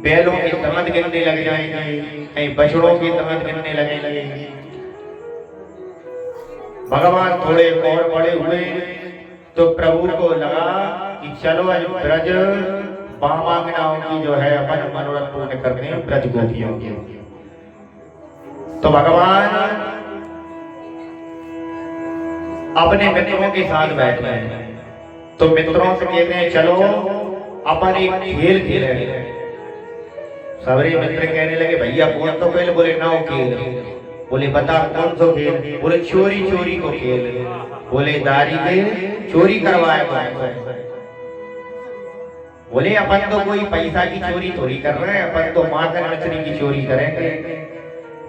बैलों की तमद गिनने लग जाएंगे, कहीं बछड़ों की तमद गिनने लगेंगे। भगवान थोड़े और बड़े हुए तो प्रभु को लगा कि चलो आज ब्रज बामांगनाओं की जो है अपन मनोरथ पूर्ण करते हैं, ब्रज गोपियों की। तो भगवान अपने मित्रों के साथ बैठ गए। तो मित्रों से कहते हैं चलो अपन एक खेल खेलें। सबरे मित्र कहने लगे भैया कौन तो खेल? बोले नाव खेल। बोले बता कौन सा खेल? बोले चोरी चोरी को खेल। बोले दारी के चोरी करवाए कौन? बोले अपन तो कोई पैसा की चोरी थोड़ी कर रहे हैं, अपन तो मातन मछली की चोरी करेंगे।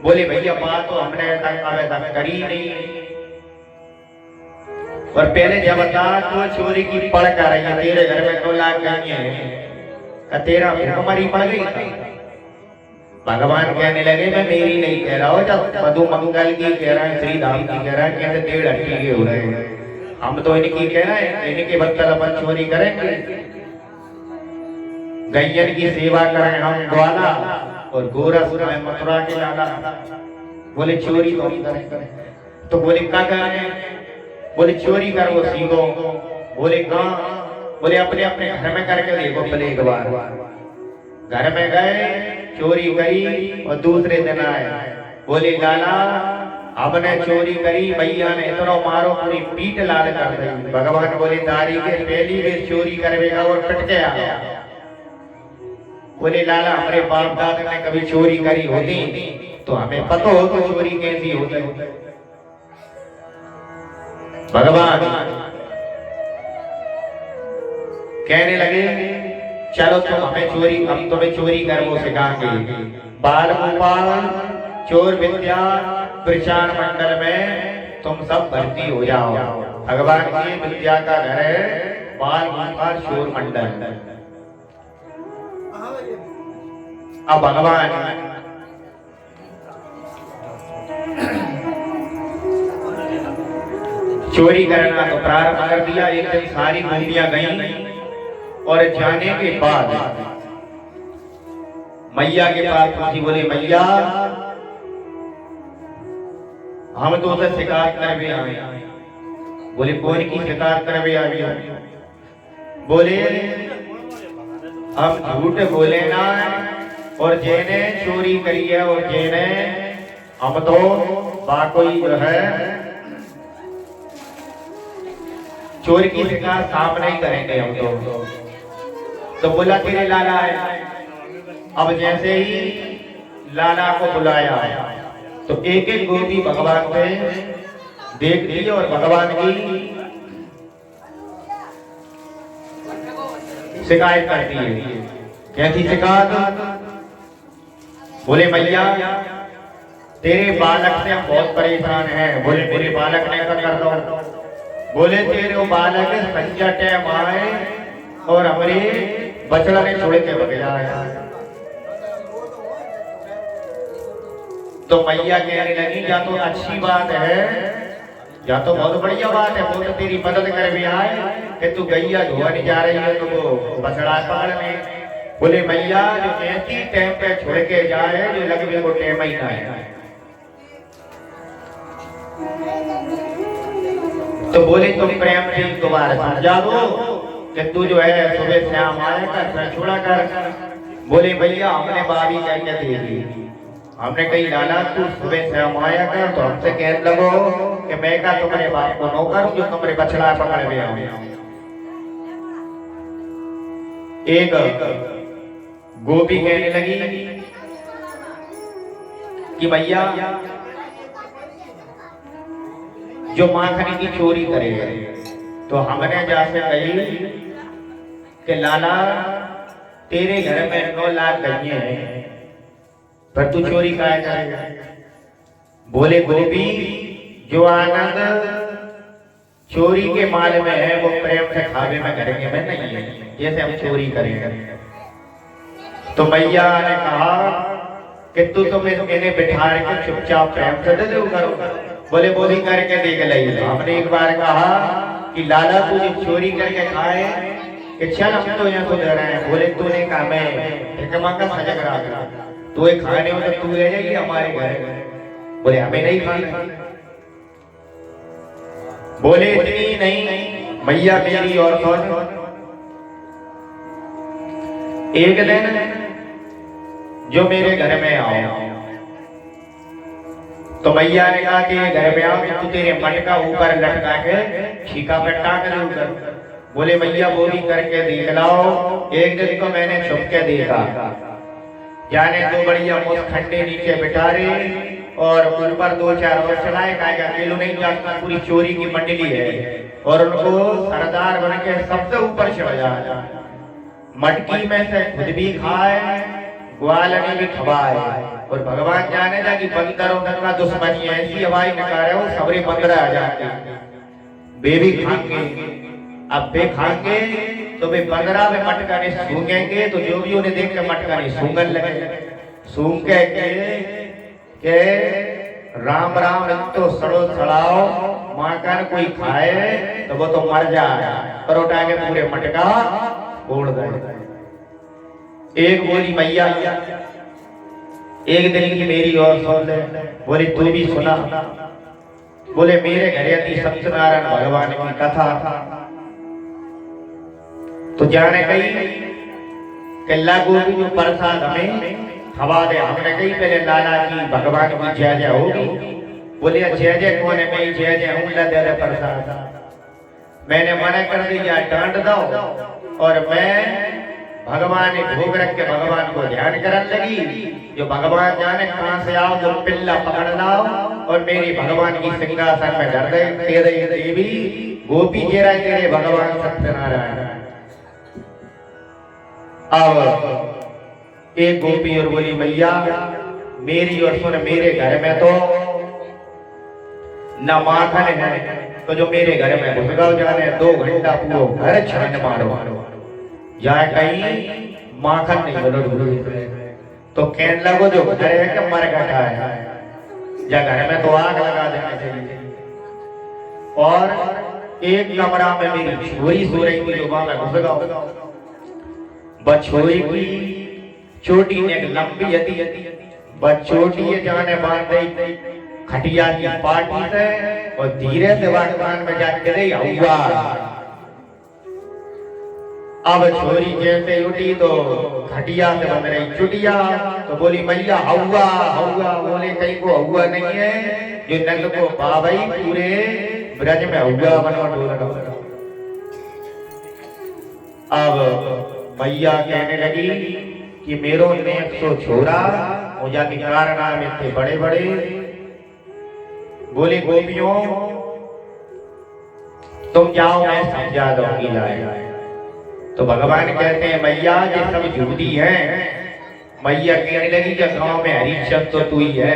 बोले भैया बात तो हमने तक करी नहीं, और पहले जब बता तो चोरी की पड़ कर रही है, तेरे घर में 2 लाख गई है, तेरा हमारी पड़ गई। भगवान कहने लगे मैं मेरी नहीं कह रहा हूँ, जब मधु मंगल की कह रहा है, श्री धाम की कह रहा है, कहते 1.5 अट्टी के हो रहे हैं। हम तो इनकी कह रहे हैं, इनके बदल अपन चोरी करेंगे। गैयन की सेवा करें हम ग्वाला, और गोरस में मथुरा के लाला। बोले चोरी तो करें। तो बोले क्या करें? बोले चोरी कर वो सीखो। बोले कहाँ? बोले अपने अपने घर में करके देखो पहले एक बार। घर में गए, चोरी करी और दूसरे दिन आए। बोले लाला हमने चोरी करी, मैया ने इतनो मारो पूरी पीठ लाल कर दी। भगवान बोले दारी के पहली बेर चोरी करवेगा और पिट गया। बोले लाला हमारे बाप दादा ने कभी चोरी करी होती तो हमें पता हो तो चोरी कैसी होती। भगवान कहने लगे चलो तुम हमें चोरी, हम तुम्हें चोरी करवो सिखाएंगे। बाल गोपाल चोर विद्या प्रचार मंडल में तुम सब भर्ती हो जाओ। भगवान की विद्या का घर है बाल गोपाल चोर मंडल। अब भगवान चोरी करना तो प्रारंभ कर दिया। एक दिन सारी गोपियां गईं और जाने के बाद मैया के पास पहुंची। बोले मैया हम तो उसे शिकायत करवे आए। बोले कौन की शिकायत करवे आए? बोले हम झूठ बोले ना और जेने चोरी करी है और जेने हम तो बाकोई जो है चोर की शिकायत सामने ही करेंगे हम तो बोला तेरे लाला है। अब जैसे ही लाला को बुलाया तो एक एक गोपी भगवान पे देख ली और भगवान की शिकायत करती है। कैसी शिकायत? बोले मैया तेरे बालक से हम बहुत परेशान हैं। बोले मेरे बालक ने क्या कर दो? बोले तेरे बालक संजा टाइम आए और हमारे बछड़ा ने छोड़ के बग जाए। तो मैया कहने लगी या तो अच्छी बात है या तो बहुत बढ़िया बात है। वो तो तेरी मदद कर भी आए कि तू गैया धोने जा रही है तो वो बछड़ा पकड़ ले। बोले मैया जो ऐसी टाइम पे छोड़ के जाए जो लगे को टाइम ही ना है। तो बोले तुम प्रेम से दोबारा समझा दो कि तू जो है सुबह शाम आया कर छोड़ा कर। बोले भैया हमने बाबी करके दे दी। हमने कही लाला तू सुबह शाम आया कर तो हमसे कह लगो कि मैं का तुम्हारे बाप को नौकर हूं जो तुम्हारे बछड़ा पकड़ में आऊं। एक गोपी कहने लगी कि भैया जो माखन की चोरी करेगा तो हमने जाके कही कि लाला तेरे घर में 9 लाख गईए हैं पर तू चोरी काहे करेगा? बोले गोपी जो आनंद चोरी के माल में है वो प्रेम से खावे में करेंगे में नहीं है जैसे हम चोरी करेंगे। तो मैया ने कहा कि तू तो मैंने बिठा के चुपचाप प्रेम से दे करो। बोले बोली करके देख ली। हमने एक बार कहा कि लाला तू जो चोरी करके खाए कि चल हम तो यहाँ सुधर रहे हैं। बोले तूने कहा मैं का सजग रहा तू एक खाने हो तो तू ले जाइए हमारे घर। बोले हमें नहीं खाना। बोले इतनी नहीं मैया मेरी और कौन। एक दिन जो मेरे घर में आओ तो मैया ने कहा कि घर में आओ तू तेरे मटका ऊपर लटका के छीका पे टांग ले ऊपर। बोले मैया वो भी करके देख लाओ। एक दिन को मैंने छुप के देखा जाने दो बढ़िया खंडे नीचे बिठा रहे और उन पर 2-4 और चलाए का किलो नहीं जाता पूरी चोरी की मंडली है और उनको सरदार बन के सबसे ऊपर चढ़ जाए। मटकी में से खुद भी खाए ग्वाल ने भी खवाए और भगवान जाने जा कि बंदरों का दुश्मनी ऐसी हवाई नकारे वो सबरे 15 आ जाते वे भी खाएंगे। अब वे खाएंगे तो वे 15 में मटका नहीं सूंघेंगे तो जो भी उन्हें देख के मटका नहीं सूंघन लगे। सूंघ के राम राम तो सड़ो सड़ाओ माकर कोई खाए तो वो तो मर जाए पर उठा के पूरे मटका फोड़ दे। एक बोली मैया एक दिन की मेरी और सुन ले। बोली तू भी सुना। बोले मेरे घर आती सत्यनारायण भगवान की कथा तो जाने कही कि लागू जो प्रसाद हमें हवा दे। हमने कही पहले लाला की भगवान की जय जय होगी बोले जय जय कौन है, मैं जय जय हूँ, ला दे दे प्रसाद। मैंने मना कर दिया, डांट दो, और मैं भगवान ने भोग रख के भगवान को ध्यान करने लगी। जो भगवान जाने कहां से आओ, जो पिल्ला पकड़ लाओ और मेरी भगवान की सिंहासन में धर दे। तेरे देवी गोपी जेरा तेरे भगवान सत्यनारायण। अब एक गोपी और बोली भैया मेरी और सुन, मेरे घर में तो न माखन है, तो जो मेरे घर में घुस गओ जाने 2 घंटा पूरा घर छान मारो, जाए कहीं माखन नहीं बोलो। तो कहने लगो जो घर है कि मर घटा है, या घर में तो आग लगा देना चाहिए। और एक कमरा में मेरी छोरी सो रही थी, जो वहां में घुस गओ। बछोरी की चोटी ने एक लंबी यदि बछोटी जाने बांध दी खटिया की पाटी से, और धीरे से वागवान में जाके रही हुआ। अब छोरी जैसे उठी तो खटिया से बन रही चुटिया, तो बोली मैया हुआ हुआ। बोले कहीं को हुआ नहीं है, जो नंद को पावई पूरे ब्रज में हुआ बनो डोल। अब मैया कहने लगी कि मेरो ने 100 छोरा मुझा के कारण में थे बड़े बड़े। बोले गोपियों तुम जाओ, मैं समझा दूंगी लाए। तो भगवान कहते हैं मैया ये सब झूठी है। मैया कहने लगी कि गांव में हरिश्चंद्र तो तू ही है,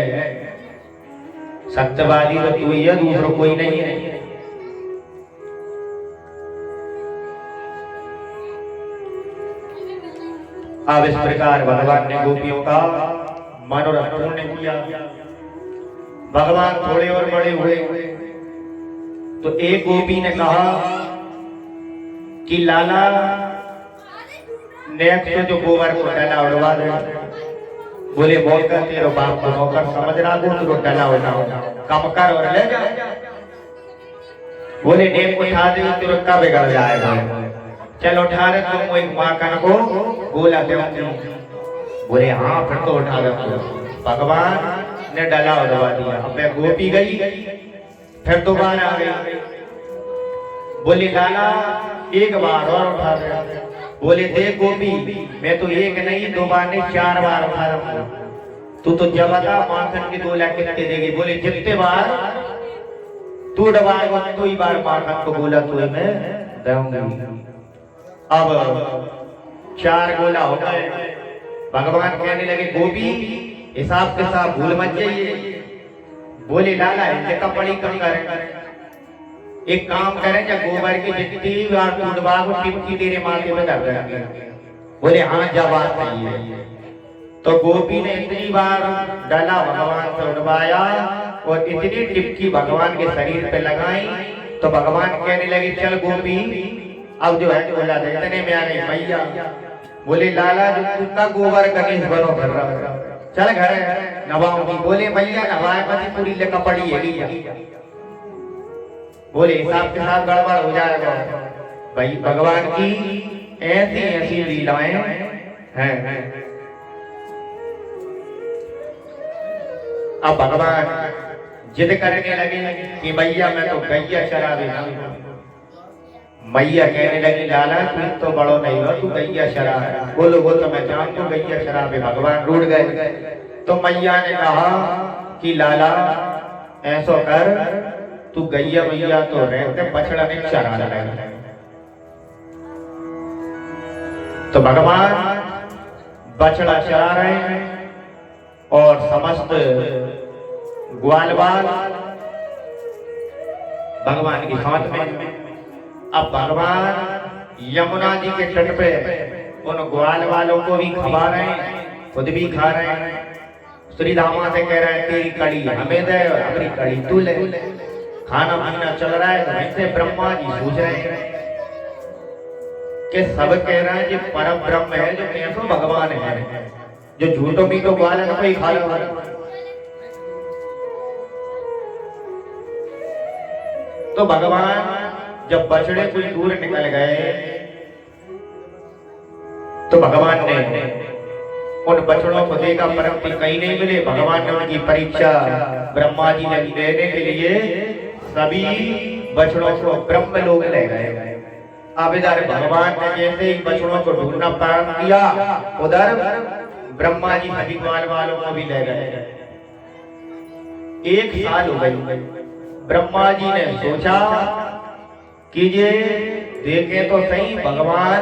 सत्यवादी तो तू ही है, दूसरा कोई नहीं है। अब इस प्रकार भगवान ने गोपियों का मनोरथ पूर्ण किया। भगवान थोड़े और बड़े हुए तो एक गोपी ने कहा कि लाला नेक से जो गोबर को डला उड़वा दे। बोले मौका तेरो बाप को मौका समझ रहा हो, तो डला उड़ा कम कर और ले जा। बोले नेक उठा दे तो का बिगड़ जाएगा, चल उठा रहे तुम एक माखन को बोला दे। बोले हाँ फिर तो उठा दे। भगवान ने डला उड़वा दिया। अब मैं गोपी गई, फिर दोबारा आ गई। बोले लाला एक बार और उठा दे। बोले देख गोपी मैं तो एक नहीं 2 बार नहीं 4 बार उठा दूंगा, तू तो जब बता माखन की 2 लाख कितने देगी। बोले जितने बार तू डबाएगा तो ही बार माखन को बोला तो मैं दूंगी। अब 4 गोला हो गए। भगवान कहने लगे गोपी हिसाब के साथ भूल मत जाइए। बोले लाला इनसे कपड़ी कम करें, एक काम करें जब गोबर की जितनी बार टूटवा को टिपकी तेरे माथे में कर देंगे। बोले हाँ जब बात सही है। तो गोपी ने इतनी बार डाला भगवान से उठवाया और इतनी टिपकी भगवान के शरीर पे लगाई। तो भगवान कहने लगे चल गोपी अब जो है बोला दे इतने में आ गई मैया। बोले लाला जो तुमका गोबर गणेश बनो कर रहा चल घर नवाऊंगी। बोले मैया नवाए पति पूरी ले कपड़ी है। बोले हिसाब के साथ गड़बड़ हो जाएगा। भाई भगवान की ऐसी ऐसी लीलाएं हैं। अब भगवान जिद करने लगे कि मैया मैं तो गैया शराबी ना। मैया कहने लगी लाला तू तो बड़ो नहीं हो, तू गैया शराब। बोलो वो तो मैं जानता हूँ गैया शराब है। भगवान रूठ गए। तो मैया ने कहा कि लाला ऐसा कर तू गैया मैया तो रहते बछड़ा नहीं चरा लगा। तो भगवान बछड़ा चरा रहे हैं और समस्त ग्वालवाल भगवान की हाथ में। अब भगवान यमुना जी के तट पे उन ग्वाल वालों को भी खवा रहे हैं, खुद भी खा रहे हैं। श्री रामा से कह रहे हैं तेरी कड़ी हमें दे और हमारी कड़ी तू ले। खाना पीना चल रहा है। वैसे ब्रह्मा जी सोच रहे हैं कि सब कह रहे हैं कि परम ब्रह्म है जो कैसो भगवान है, जो झूठो पीटो ग्वाल है कोई खा लो। तो भगवान जब बछड़े कोई दूर निकल गए तो भगवान ने उन बछड़ों को देखा परंतु कहीं नहीं मिले। भगवान ने उनकी परीक्षा ब्रह्मा जी ने लेने के लिए सभी बछड़ों को ब्रह्म लोक ले गए। अब इधर भगवान ने जैसे ही बछड़ों को ढूंढना प्रारंभ किया, उधर ब्रह्मा जी सभी ग्वाल वालों को भी ले गए। 1 साल हो गई। ब्रह्मा जी ने सोचा कि ये देखें तो सही भगवान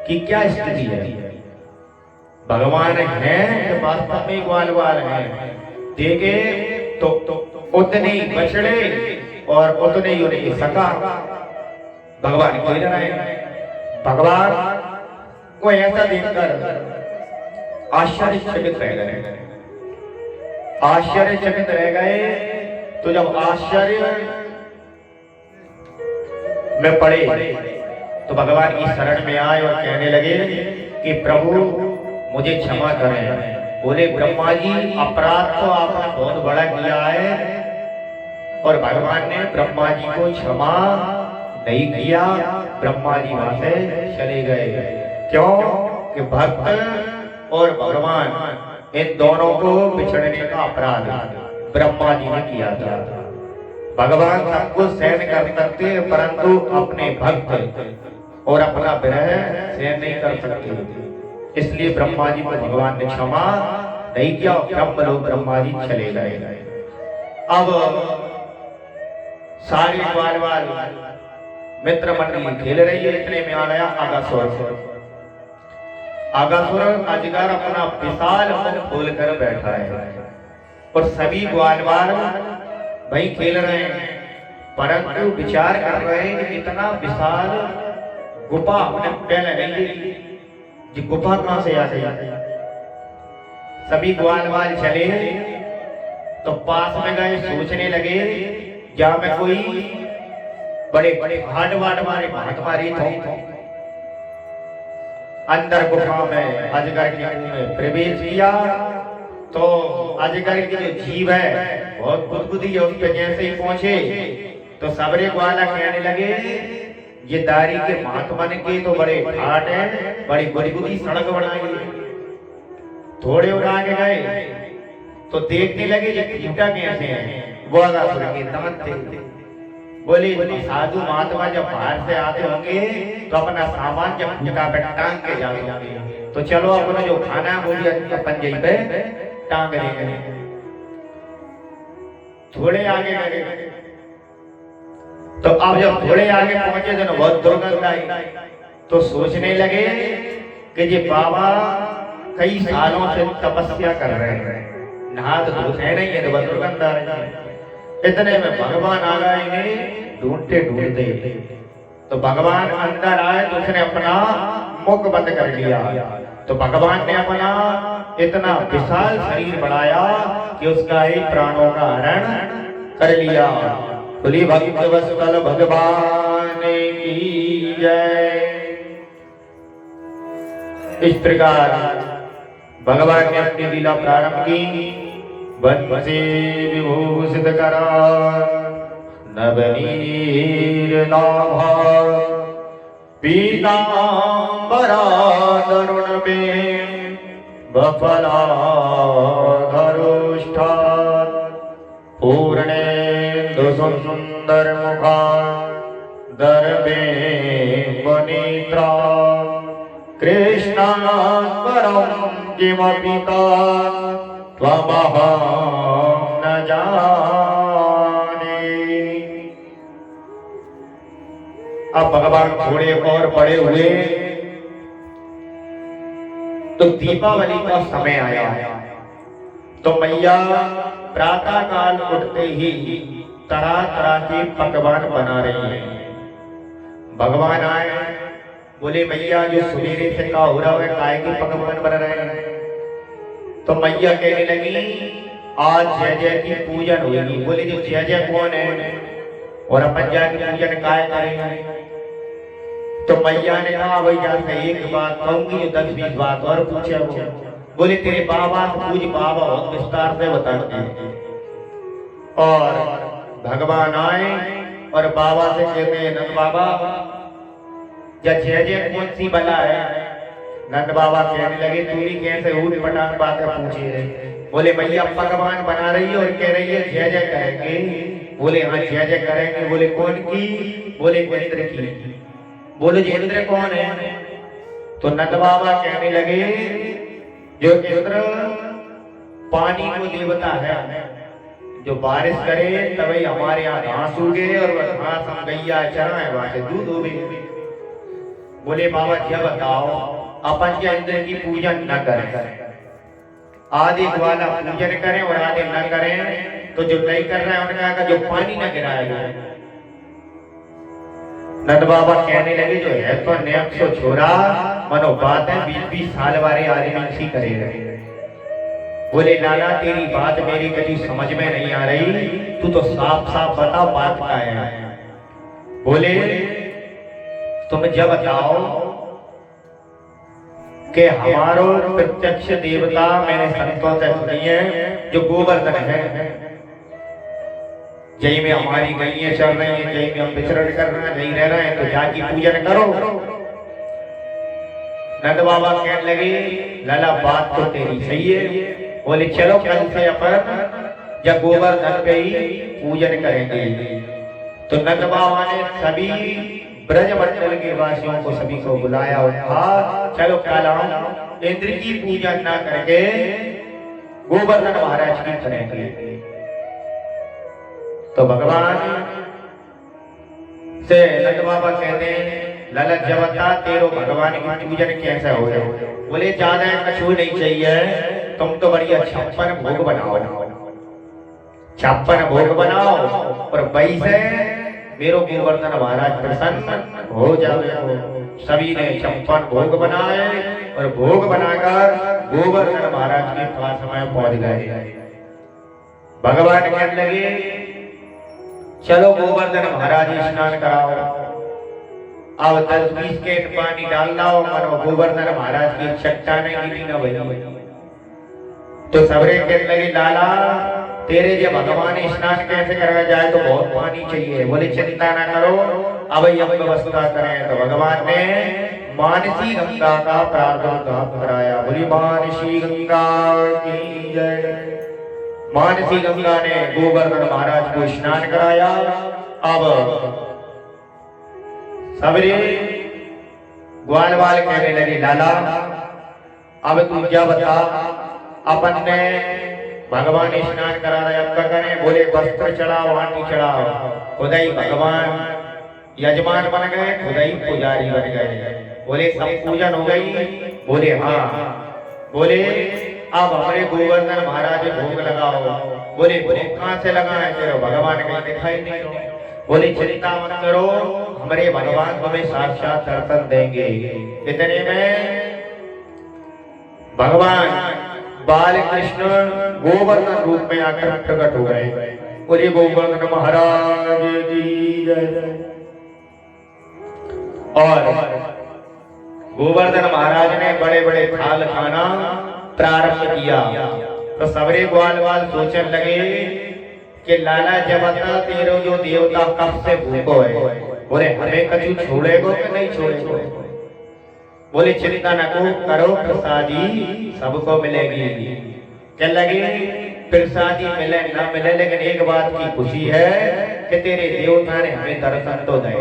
की क्या स्थिति है। भगवान है तो वास्तव में ग्वाल वाल है। देखे तो उतने ही बछड़े और उतने ही उनकी सका भगवान खेल रहे हैं। भगवान को ऐसा देखकर आश्चर्यचकित रह गए। आश्चर्यचकित रह गए। तो जब आश्चर्य में पड़े तो भगवान की शरण में आए और कहने लगे कि प्रभु मुझे क्षमा करें। बोले ब्रह्मा जी अपराध तो आपने बहुत बड़ा किया है। और भगवान ने ब्रह्मा जी को क्षमा नहीं किया। ब्रह्मा जी वहां से चले गए। क्यों कि भक्त और भगवान इन दोनों को बिछड़ने का अपराध ब्रह्मा जी ने किया था। भगवान सबको सहन कर सकते परंतु अपने भक्त और अपना विरह सहन नहीं कर सकते। इसलिए ब्रह्मा जी को भगवान ने क्षमा नहीं किया। ब्रह्मलोक ब्रह्मा जी चले गए। अब सारे ग्वाल वाल मित्र मंडली खेल रही है। इतने में आ गया आगासुर। आगासुर अजगर अपना विशाल मुख खोलकर बैठा है और सभी ग्वाल वाल भाई खेल रहे हैं परंतु विचार कर रहे हैं कि इतना विशाल गुफा हमने पहले नहीं देखी। जी गुफा कहां से आ गई। सभी ग्वाल वाल चले तो पास में गए सोचने लगे जहां में कोई बड़े बड़े घाट वाट मारे भाट मारी थे। अंदर गुफा में अजगर के मुंह में प्रवेश किया तो अजगर की जो जीव है बहुत बुद्धि है। उस पे जैसे ही पहुंचे तो सबरे ग्वाला कहने लगे ये दारी के महात्मा के तो बड़े घाट है, बड़ी गुदगुदी सड़क बनाई। थोड़े और आगे गए तो देखने लगे ये फीटा कैसे है। वो आगासुर के दांत थे। बोले साधु महात्मा जब बाहर से आते होंगे तो अपना सामान जब फूटा पे टांग के जाते तो चलो अपना जो खाना है वो भी पंजे पे टांग देंगे। थोड़े आगे गए तो अब जब थोड़े आगे पहुंचे तो बहुत दुर्गंध आई। तो सोचने लगे कि ये बाबा कई सालों से तपस्या कर रहे हैं, नहा धोते नहीं है तो बहुत दुर्गंध आ रही है। इतने में भगवान आ गए ढूंढते ढूंढते। तो भगवान अंदर आए तो उसने अपना मुख बंद कर लिया। तो भगवान ने अपना इतना विशाल शरीर बढ़ाया कि उसका ही प्राणों का हरण कर लिया। बोली भक्त वत्सल भगवान की जय। इस प्रकार भगवान ने अपनी लीला प्रारंभ की। वंशी विभूषित करा नवनीर नाभा पीतांबरा तरुण में बफला धरुष्ठा पूर्णेन्दु सुंदर मुखा दर्भे वनेत्रा कृष्णां परं किमपि त्वमहं न जाने। अब भगवान थोड़े और बड़े हुए तो दीपावली का समय आया। तो मैया प्रातः काल उठते ही तरह तरह के पकवान बना रही हैं। भगवान आए बोले मैया जो सवेरे से का हो रहा है काय के पकवान बन रहे हैं। तो मैया कहने लगी आज जय जय की पूजन होगी। बोले जो जय जय कौन है और अपन जाके पूजन काय करेंगे। तो मैया ने कहा भाई जाके एक बात कहूंगी जो 10-20 बात और पूछे। बोले तेरे बाबा पूज बाबा बहुत विस्तार से बताते। और भगवान आए और बाबा से कहते हैं नंद बाबा जय जय कौन सी बला है। नंद बाबा कहने लगे तू भी कैसे ऊट पटांग बातें पूछे है। बोले भैया पकवान बना रही है और कह रही है जय जय करेंगे। बोले हाँ जय जय करेंगे। बोले कौन की? बोले इंद्र की। बोले जी इंद्र कौन है? तो नंद बाबा कहने लगे जो इंद्र पानी को देवता है, जो बारिश करे तभी हमारे यहाँ घास उगे और वह घास हम गैया चराएं वहां से दूध उगे। बोले बाबा क्या बताओ अपन क्या इंद्र की पूजन न करें, आधे वाला पूजन करें और आधे न करें, तो जो नहीं कर रहा है उनका का जो पानी न गिराएगा। नंद बाबा कहने लगे जो है तो नेक सो छोरा मनो बात है 20-20 साल वाले आदमी सी करेगा। बोले लाला तेरी बात मेरी कभी समझ में नहीं आ रही, तू तो साफ साफ बता बात क्या है। बोले तुम जब बताओ कि हमारो प्रत्यक्ष देवता मैंने संतों से सुनी है जो गोवर्धन है, जय में हमारी गैया चल रही है, जय में हम विचरण कर रहे हैं, जय रह रहे हैं, तो जाके पूजन करो। नंद बाबा कहने लगे लाला बात तो तेरी सही है। बोले चलो कल से अपन जब गोवर्धन पे ही पूजन करेंगे। तो नंद बाबा ने सभी ब्रजमंडल के वासियों को सभी को बुलाया और कहा चलो कल हम इंद्र की पूजा ना करके गोवर्धन महाराज की करेंगे। तो भगवान से नंद बाबा कहते हैं लाला जब बता तेरो भगवान की पूजन कैसे हो जाए। बोले ज्यादा कछु नहीं चाहिए, तुम तो बढ़िया 56 भोग बनाओ, 56 भोग बनाओ और वैसे मेरो गोवर्धन महाराज प्रसन्न हो जावे। सभी ने 56 भोग बनाए और भोग बनाकर गोवर्धन महाराज के पास में पहुंच गए। भगवान कहने लगे चलो गोवर्धन महाराज स्नान कराओ, अब 10-20 के पानी डाल लाओ, मनो गोवर्धन महाराज की चट्टाने गिरी न भई। तो सबरे कहने लगे लाला तेरे जब भगवान स्नान कैसे करवाया जाए तो बहुत पानी चाहिए। बोले चिंता ना करो अब हम व्यवस्था करें। तो भगवान ने मानसी गंगा का प्रादुर्भाव कराया। बोली मानसी गंगा की जय। मानसी गंगा ने गोवर्धन महाराज को स्नान कराया। अब सबरे ग्वाल वाल कहने लगे लाला अब तू क्या बता, अपन ने भगवान स्नान करा रहे अब क्या करें। बोले वस्त्र चढ़ाओ, आंटी चढ़ाओ। खुदा ही भगवान यजमान बन गए, खुदा ही पुजारी बन गए। बोले सब पूजन हो गई। बोले हाँ। बोले अब हमारे गोवर्धन महाराज भोग लगाओ। बोले भोग कहाँ से लगाए, तेरे भगवान कहीं दिखाई नहीं। बोले चिंता मत करो हमारे भगवान तुम्हें साक्षात दर्शन देंगे। इतने में भगवान बाल कृष्ण गोवर्धन रूप में आकर प्रकट हो गए। बोले गोवर्धन महाराज की जय। और गोवर्धन महाराज ने बड़े बड़े थाल खाना प्रारंभ किया। तो सबरे ग्वाल वाल सोचने लगे कि लाला जब बता तेरो जो देवता कब से भूखो है। बोले हमें कछु छोड़ेगो कि नहीं छोड़ेगो। बोले चिंता न करो प्रसादी सबको मिलेगी। क्या लगे प्रसादी मिले ना मिले, लेकिन एक बात की खुशी है कि तेरे देवता ने हमें दर्शन तो दे।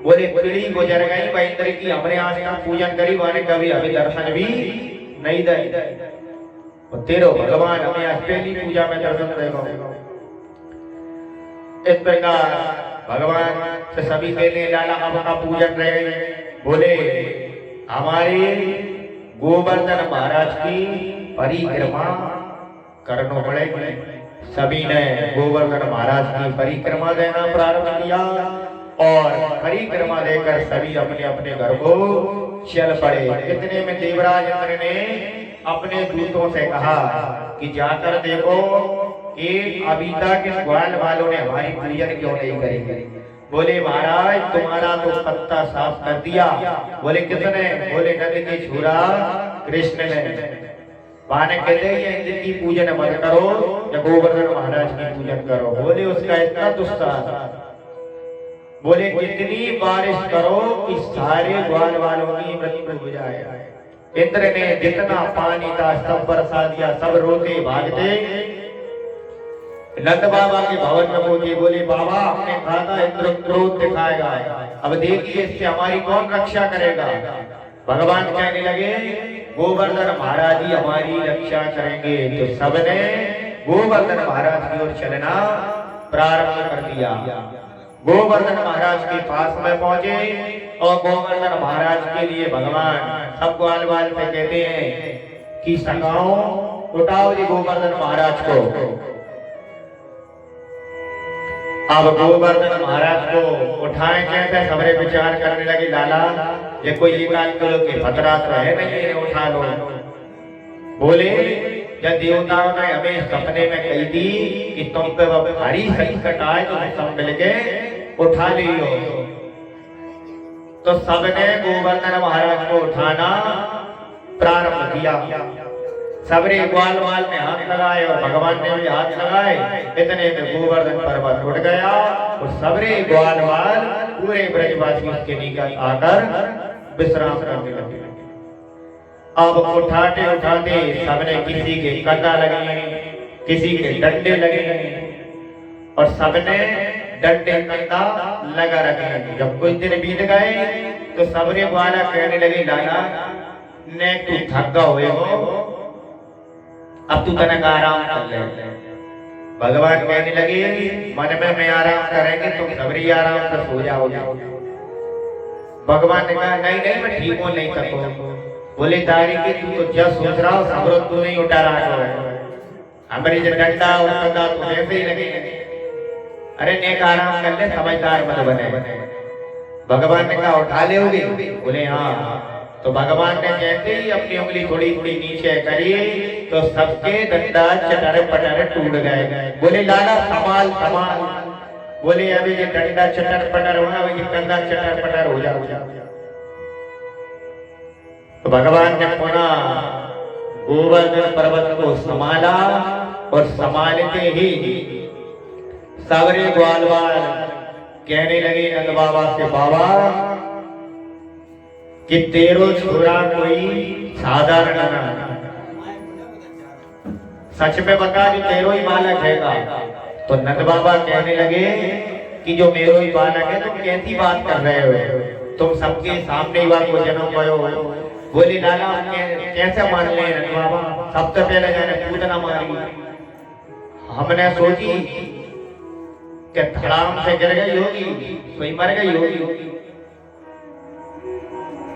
बोले पीढ़ी गुजर गई इंद्र की, हमने आज का पूजन करी वाने कभी हमें दर्शन भी नहीं दे। और तेरो भगवान हमें आज पहली पूजा में दर्शन देगा। इस प्रकार भगवान से सभी पहले लाला बाबा का पूजन रहे। बोले हमारे गोवर्धन महाराज की परिक्रमा करना पड़ेगी। सभी ने गोवर्धन महाराज की परिक्रमा देना प्रारंभ किया और परिक्रमा देकर सभी अपने अपने घर को चल पड़े। इतने में देवराज इंद्र ने अपने दूतों से कहा कि जाकर देखो कि अभी तक इस ग्वाल वालों ने हमारी पूजन क्यों नहीं करी। बोले महाराज तुम्हारा तो पत्ता साफ कर दिया। बोले किसने। बोले नदी के छुरा कृष्ण ने। बाने कहते हैं इंद्र की पूजन मत करो या गोवर्धन महाराज की पूजन करो। बोले उसका इतना दुस्साहस। बोले कितनी बारिश करो कि सारे ग्वाल वालों की मृत्यु हो जाए। इंद्र ने जितना पानी था सब बरसा दिया, सब रोते भागते नंद बाबा के भवन में पहुंचे। बोले बाबा हमने कहा था इंद्र क्रोध दिखाएगा, अब देखिए इससे हमारी कौन रक्षा करेगा। भगवान कहने लगे गोवर्धन महाराज ही हमारी रक्षा करेंगे। तो सबने गोवर्धन महाराज की ओर चलना प्रारंभ कर दिया। गोवर्धन महाराज के पास में पहुंचे और गोवर्धन महाराज के लिए भगवान सब ग्वाल ग्वाल पे कहते हैं कि सखाओ उठाओ जी गोवर्धन महाराज को। अब गोवर्धन महाराज को उठाए कहते सबरे विचार करने लगे लाला ये कोई 1 किलो के पतरा तो है नहीं, इन्हें उठा लो। बोले जब देवताओं ने हमें सपने में कही थी कि तुम पे वह भारी संकट आए तो सब मिलके उठा लियो। तो सबने गोवर्धन महाराज को उठाना प्रारंभ किया। सबरे ग्वाल वाल में हाथ लगाए और भगवान ने भी हाथ लगाए। इतने में गोवर्धन पर्वत उठ गया और सबरे ग्वाल वाल पूरे ब्रजवासी उसके निकट आकर विश्राम करने लगे। अब उठाते उठाते सबने किसी के कंधा लगे, किसी के डंडे लगे और सबने डंडे कंधा लगा रखे। जब कुछ दिन बीत गए तो सबरे वाला कहने लगे लाला ने तू थका हुए हो, अब तू तनक आराम कर ले। भगवान कहने लगे मन में मैं आराम करेंगे तुम सबरी आराम से सो जाओगे। भगवान ने कहा नहीं नहीं मैं ठीक हूं, नहीं थको। बोले तारी के तू तो जब सोच रहा हो समरो तू नहीं उठा रहा है, हमारी जो डंडा और कंधा तो वैसे ही लगे। अरे नेक आराम कर ले, समझदार मत बने। भगवान ने कहा उठा ले होगी? बोले हाँ। तो भगवान ने जैसे ही अपनी उंगली थोड़ी थोड़ी नीचे करी तो सबके डंडा चटर पटर टूट गए। बोले लाला संभाल संभाल। बोले अभी ये डंडा चटर पटर होना, अभी कंधा चटर पटर हो जाओ। तो भगवान ने पुनः गोवर्धन पर्वत को संभाला और संभालते ही सावरे ग्वालवाल कहने लगे नंद बाबा से बाबा कि तेरो छोरा कोई साधारण ना, सच में बता जो तेरो ही बालक हैगा। तो नंद बाबा कहने लगे कि जो मेरो ही बालक है तुम कैसी बात कर रहे हो, तुम सबके सामने ही बात को जन्म पायो। बोले लाला कैसे मान ले नंद बाबा, सबसे पहले जाने पूतना मारी। हमने सोची कि धड़ाम से गिर गई होगी, कोई मर गई होगी।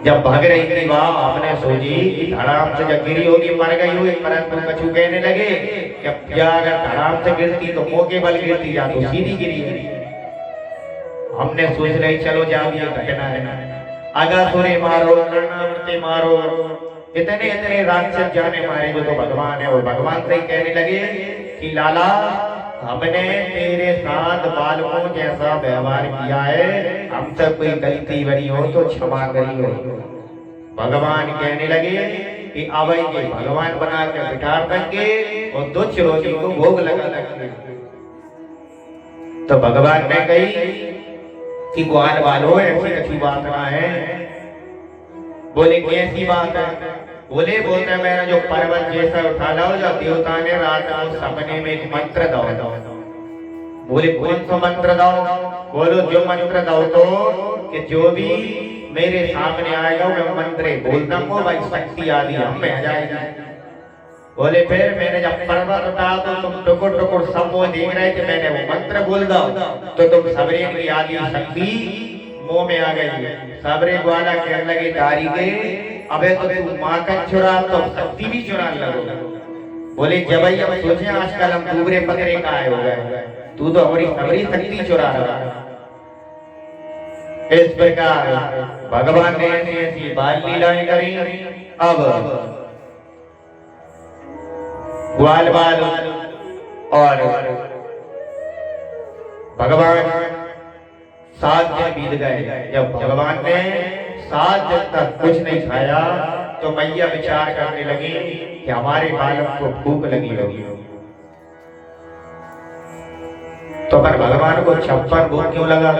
जब भाग रही थी वहां हमने सोची कि धड़ाम से जब गिरी होगी मर गई होगी, परंतु कछु कहने लगे कि अगर धड़ाम से गिरती तो मुंह के बल गिरती, या तो सीधी गिरी है। हमने सोच रही चलो जाओ ये घटना है, अगासुरे मारो कर्णावृत्ति मारो, इतने इतने राक्षस जाने मारे जो तो भगवान है। और भगवान से ही कहने लगे कि लाला हमने तेरे साथ बालकों जैसा व्यवहार किया है, हमसे कोई गलती बनी हो तो क्षमा करियो। भगवान कहने लगे कि अब ये भगवान बना कर बिठा देंगे और तुच्छ रोटी को भोग लगा देंगे। तो भगवान ने कही कि ग्वाल वालों ऐसी अच्छी बात ना है। बोले कैसी बात है? बोले बोलते मैंने जो पर्वत जैसा उठा लो जो देवता ने रात को सपने में एक मंत्र दो। बोले कौन सा मंत्र दो? बोलो जो मंत्र दो तो कि जो भी मेरे सामने आएगा मैं मंत्र बोलता हूँ भाई शक्ति आदि हम में आ जाएगी। बोले फिर मैंने जब पर्वत उठा तो तुम टुकुर टुकुर सब वो देख रहे थे, मैंने वो मंत्र बोल दो तो तुम सबरे की आदि शक्ति मुंह में आ गई। सबरे ग्वाला कहने लगे दारी के अबे तो तू माखन चुरा तो शक्ति भी चुरा लगो। बोले जब हम सोचे आजकल हम दूबरे पकड़े का आए हो गए, तू तो हमारी सबरी शक्ति चुरा रहा। इस प्रकार भगवान ने ऐसी बाल लीलाएं करी। अब ग्वाल बाल और भगवान 7 दिन बीत गए। जब भगवान ने 7 दिन तक कुछ नहीं खाया तो मैया विचार करने लगी कि हमारे बालक को भूख लगी होगी। तो पर भगवान को 56 भूख क्यों लगा?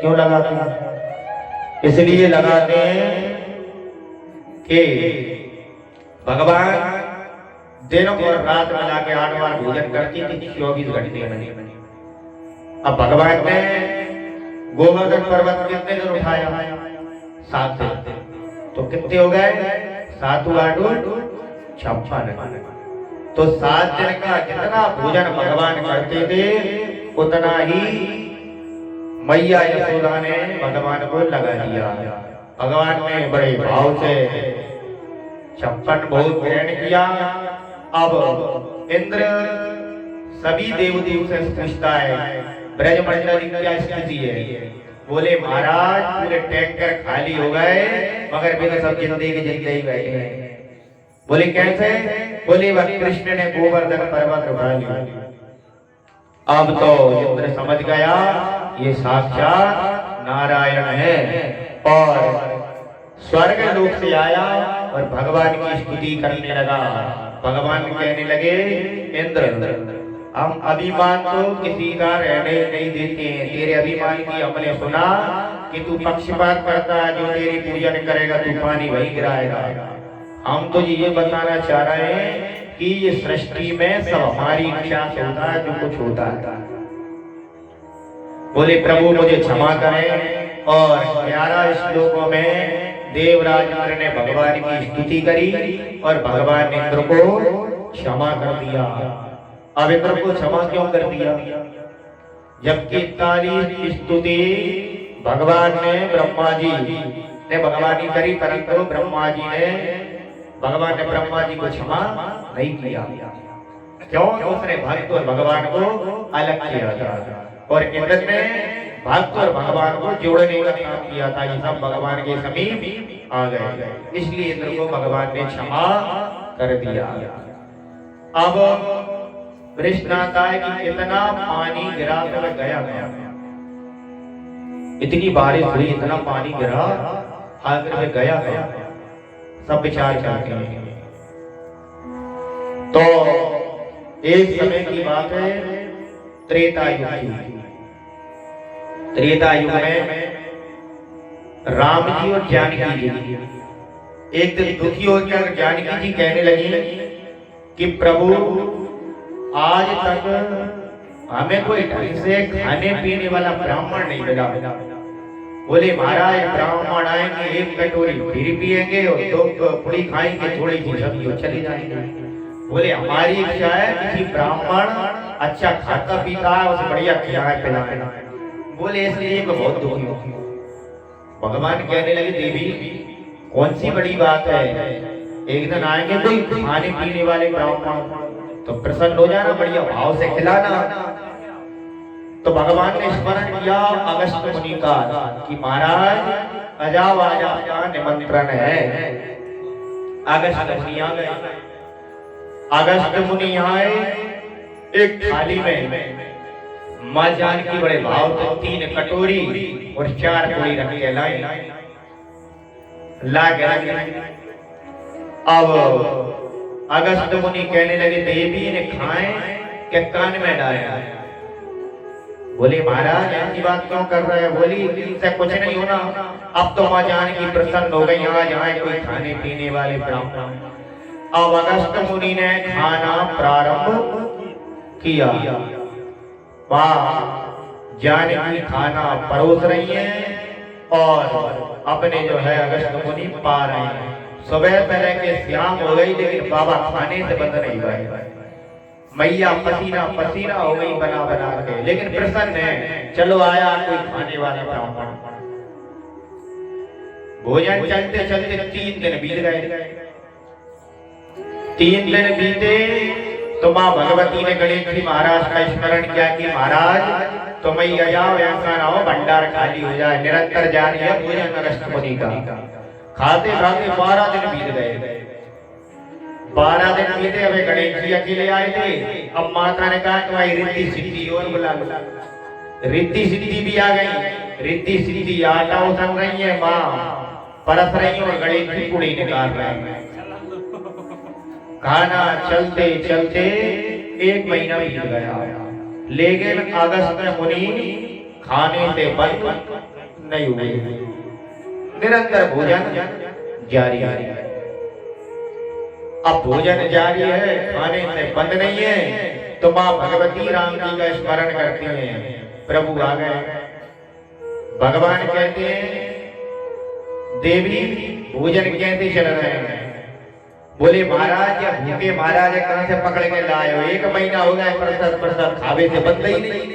क्यों लगाते? इसलिए लगाते हैं कि भगवान दिन और रात मिला के 8 बार भोजन करती थी 24 घंटे में। अब भगवान ने गोवर्धन पर्वत कितने दिन उठाया? 7 दिन। तो कितने हो गए? 7 8 56। तो 7 दिन का जितना भोजन भगवान करते थे उतना ही मैया यशोदा ने भगवान को लगा दिया। भगवान ने बड़े भाव से 56 भोग ग्रहण किया। अब इंद्र सभी देवदेव से पूछता है ब्रजमंडल की क्या स्थिति है? बोले महाराज पूरे टैंकर खाली हो गए मगर भी तो सब जिंदगी के जिंदगी ही बैठे हैं। बोले कैसे? बोले वह कृष्ण ने गोवर्धन पर्वत उठा लिया। अब तो इंद्र समझ गया ये साक्षात नारायण है और स्वर्ग लोक से आया और भगवान की स्तुति करने लगा। भगवान कहने लगे इंद्र हम अभिमान तो किसी का रहने नहीं देते हैं। तेरे अभिमान की हमने सुना कि तू पक्षपात करता है, जो तेरी पूजन करेगा तू पानी वही गिराएगा। हम तो ये बताना चाह रहे हैं कि ये सृष्टि में सब हमारी इच्छा से होता है जो कुछ होता है। बोले प्रभु मुझे क्षमा करें। और 11 श्लोकों में देवराज इंद्र ने भगवान की स्तुति करी और भगवान ने इंद्र को क्षमा कर दिया। अब इंद्र को क्षमा क्यों कर दिया? जबकि 41 स्तुति भगवान ने ब्रह्मा जी ने भगवान की करी, परंतु ब्रह्मा जी ने भगवान ने ब्रह्मा जी को क्षमा नहीं किया। क्यों? उसने भक्त और भगवान को अलग किया था और इंद्र ने भक्त और भगवान को जोड़ने का काम किया था। ये सब भगवान के समीप आ गए, इसलिए इंद्र को भगवान ने क्षमा कर दिया। अब प्रश्न आता है कि इतना पानी गिरा तो गया, इतनी बारिश हुई, इतना पानी गिरा, आखिर में गया गया। सब विचार करते हैं। तो एक समय की बात है, त्रेता युग की। त्रेता युग में राम जी और जानकी जी एक दिन दुखी होकर जानकी जी कहने लगी कि प्रभु आज तक हमें कोई ढंग से खाने पीने वाला ब्राह्मण नहीं मिला। बोले महाराज ब्राह्मण आएंगे, एक कटोरी फिर पिएंगे और 2 पूरी खाएंगे, थोड़ी सी सब्जी और चले जाएंगे। बोले हमारी इच्छा है किसी ब्राह्मण अच्छा खाता पीता है उसे बढ़िया खिलाए पिलाए। बोले इसलिए बहुत दुखी हो। भगवान कहने लगे देवी कौन सी बड़ी बात है, एक दिन आएंगे कोई खाने पीने वाले ब्राह्मण तो प्रसन्न हो जाना, बढ़िया भाव से खिलाना। तो भगवान ने स्मरण किया अगस्त मुनि का कि महाराज अजावाजा का निमंत्रण है। अगस्त मुनि आ गए। अगस्त मुनि आए, एक थाली में मां जानकी बड़े भाव से 3 कटोरी और 4 पूरी रख के लाई। ला गए। अब अगस्त मुनि कहने लगे देवी ने खाए के कान में डाला। बोले महाराज ऐसी बात क्यों कर रहे हैं? बोली इससे कुछ नहीं होना, अब तो मां जानकी प्रसन्न हो गई, आज आए कोई खाने पीने वाले ब्राह्मण। अब अगस्त मुनि ने खाना प्रारंभ किया। मां जानकी खाना परोस रही है और अपने जो है अगस्त मुनि पा रहे हैं। सुबह पहले के शाम हो गई लेकिन बाबा खाने से बंद नहीं हुए। मैया पसीना पसीना हो गई बना बना के, लेकिन प्रसन्न है। चलो आया कोई खाने वाला ब्राह्मण। भोजन चलते चलते 3 दिन बीत गए। 3 दिन बीते तो मां भगवती ने गणेश जी महाराज का स्मरण किया कि महाराज तुम ही आ जाओ, ऐसा ना हो भंडार खाली हो जाए। निरंतर जारी है भोजन अगस्त मुनि का। खाते खाते 12 दिन बीत गए। 12 दिन बीते, अबे गणेश जी अकेले आए थे। अब माता ने कहा तुम्हारी रिद्धि सिद्धि और बुला लो। रिद्धि सिद्धि भी आ गई। रिद्धि सिद्धि आटा उसन रही है, माँ परस रही और गणेश जी पूड़ी निकाल रहे हैं। खाना चलते चलते 1 महीना बीत गया, लेकिन अगस्त मुनि खाने से बंद नहीं हुए। निरंतर भोजन जारी है। अब भोजन जारी है, खाने से बंद नहीं है। तो माँ भगवती राम जी का स्मरण करती हैं। प्रभु आ गए। भगवान कहते हैं देवी भोजन कैसे चल रहे हैं? बोले महाराज या भूखे महाराज कहां से पकड़ के लाए हो? 1 महीना हो गया प्रसाद प्रसाद खावे से बंद ही नहीं।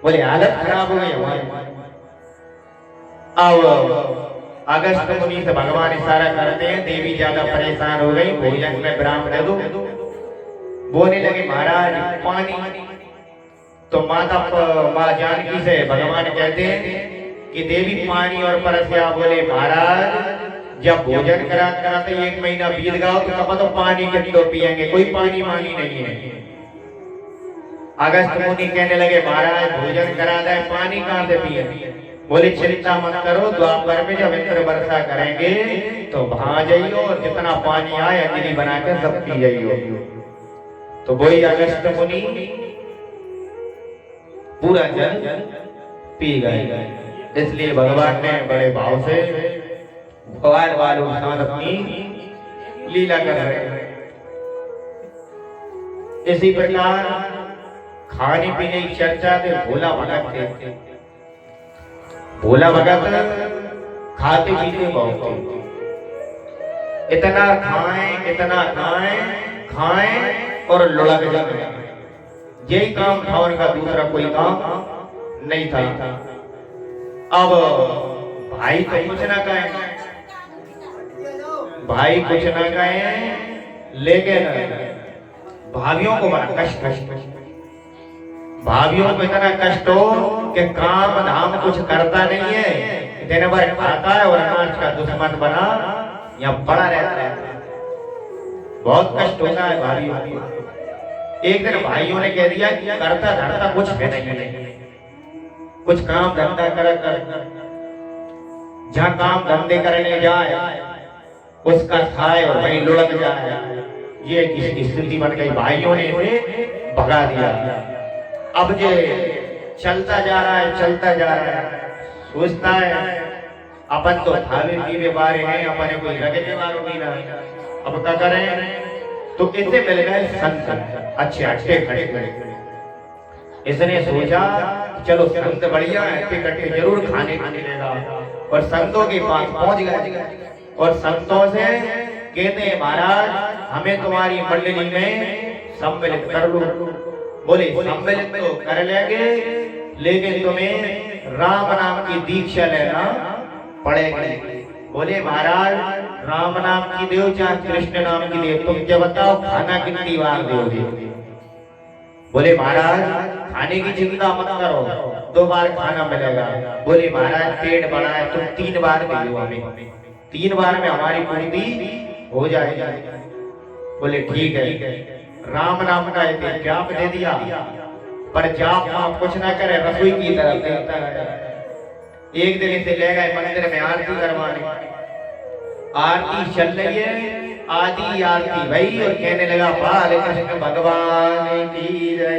बोले हालत खराब हो गई हमारी। अब अगस्त मुनि से भगवान इशारा करते हैं, देवी ज्यादा परेशान हो गई, भोजन में विराम दे दो। बोलने लगे महाराज पानी। तो माँ जानकी से भगवान कहते हैं कि देवी पानी और परसिया। बोले महाराज जब भोजन करा कराते 1 महीना बीत गया तो कब तो पानी कितना पिएंगे, कोई पानी मानी नहीं है। अगस्त मुनि कहने लगे महाराज भोजन करा दे, पानी कहां से पिए? बोले चिंता मत करो, द्वापर में जब इंद्र वर्षा करेंगे तो वहां जाइयो और जितना पानी आए अंजलि बनाकर सब पी जाइयो। तो वही अगस्त मुनि पूरा जल पी गए। इसलिए भगवान ने बड़े भाव से भगवान वालों के साथ अपनी लीला कर रहे हैं। इसी प्रकार खाने पीने की चर्चा थे। भोला भगत थे। भोला भगत खाते पीते बहुत थे। इतना खाएं और लुढ़क जाए, यही काम था उनका, दूसरा कोई काम नहीं था। अब भाई तो कुछ ना कहें, लेकिन भाभियों को बड़ा कष्ट, भाभियों को इतना कष्ट हो कि काम धाम कुछ करता नहीं है, दिन भर खाता है और अनाज का दुश्मन बना या पड़ा रहता है। बहुत कष्ट होता है भाइयों को। एक दिन भाइयों ने कह दिया कि करता धरता कुछ है नहीं, कुछ काम धंधा कर जहाँ काम धंधे करने जाए उसका खाए और वहीं लुढ़क जाए। ये किसकी स्थिति बन गई? भाइयों ने इसे भगा दिया। अब ये चलता जा रहा है, सोचता है अपन तो खावे पीवे बारे हैं, अपने कोई रगने वालों की ना, अब क्या करें? तो इसे मिल गए संत, अच्छे खड़े। इसने सोचा चलो संत बढ़िया है, इकट्ठे जरूर खाने को मिलेगा। और संतों के पास पहुंच गए और संतों से कहते हैं महाराज हमें तुम्हारी मंडली में सम्मिलित कर लो। बोले सम्मिलित तो कर लेंगे, लेकिन तुम्हें राम नाम की दीक्षा लेना पड़ेगी। बोले महाराज राम नाम की देव चाहे कृष्ण नाम की देव, तुम क्या बताओ खाना कितनी बार दोगे? बोले महाराज खाने की चिंता मत करो, 2 बार खाना मिलेगा। बोले महाराज पेट बड़ा है, तुम 3 बार दे दो हमें, 3 बार में हमारी पूर्ति हो जाएगी। बोले ठीक है। राम नाम का एक जाप दे दिया, पर जाप आप कुछ ना करे, रसोई की तरफ देखता है। एक दिन इसे ले गए मंदिर में आरती करवाने। आरती चल रही है, आदि आरती भाई, और कहने लगा बाल कृष्ण भगवान की जय।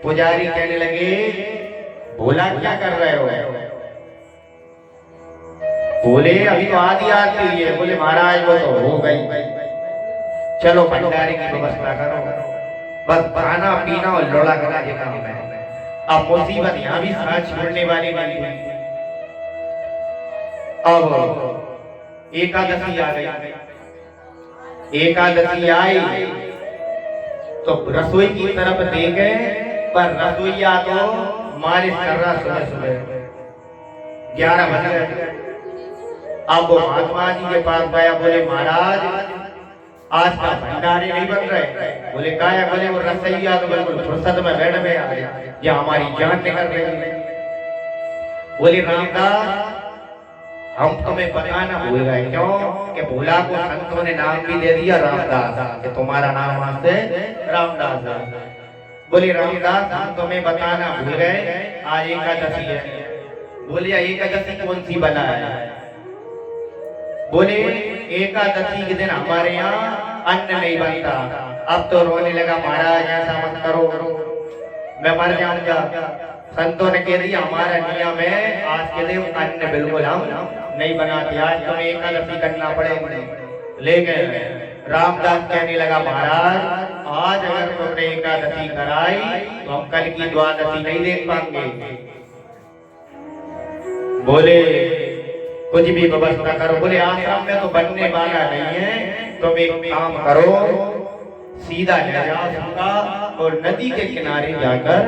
पुजारी कहने लगे भोला क्या कर रहे हो? बोले अभी तो आदि आरती हुई है। बोले महाराज वो तो हो गई, चलो भंडारे की व्यवस्था करो, बस खाना पीना और लोड़ा करा के काम है। अब मुसीबत यहाँ भी साथ छोड़ने वाली नहीं हुई। अब एकादशी आ गई। एकादशी आई तो रसोई की तरफ देखे, पर रसोईया तो मालिश कर रहा सुबह 11 बज गए। अब वो महात्मा जी के पास गया। बोले महाराज आज का भंडारे नहीं बन रहे। बोले क्या है? बोले वो रसोईया तो बिल्कुल फुर्सत में बैठ में आ गए, या हमारी जान निकल रही। बोले रामदास हम तुम्हें बताना भूल गए, क्यों कि भोला को संतों ने नाम भी दे दिया रामदास, कि तुम्हारा नाम आज से रामदास है। बोले रामदास हम तुम्हें बताना भूल गए, आज एकादशी है। बोले एकादशी कौन सी बना है? बोले एकादशी के दिन हमारे यहाँ अन्न नहीं बनता। अब तो रोने लगा महाराज ऐसा मत करो, मैं मर जाऊंगा। संतों ने कह दिया हमारा नियम है आज के दिन अन्न बिल्कुल हम नहीं बनाते, आज तुम्हें एकादशी करना पड़ेगा। लेकिन रामदास कहने लगा महाराज आज अगर तुमने एकादशी कराई तो हम कल की द्वादशी नहीं देख पाएंगे। बोले कुछ भी व्यवस्था करो। बोले आश्रम में तो बनने वाला नहीं है, तुम एक काम करो सीधा ले जाओ उसका और नदी के किनारे जाकर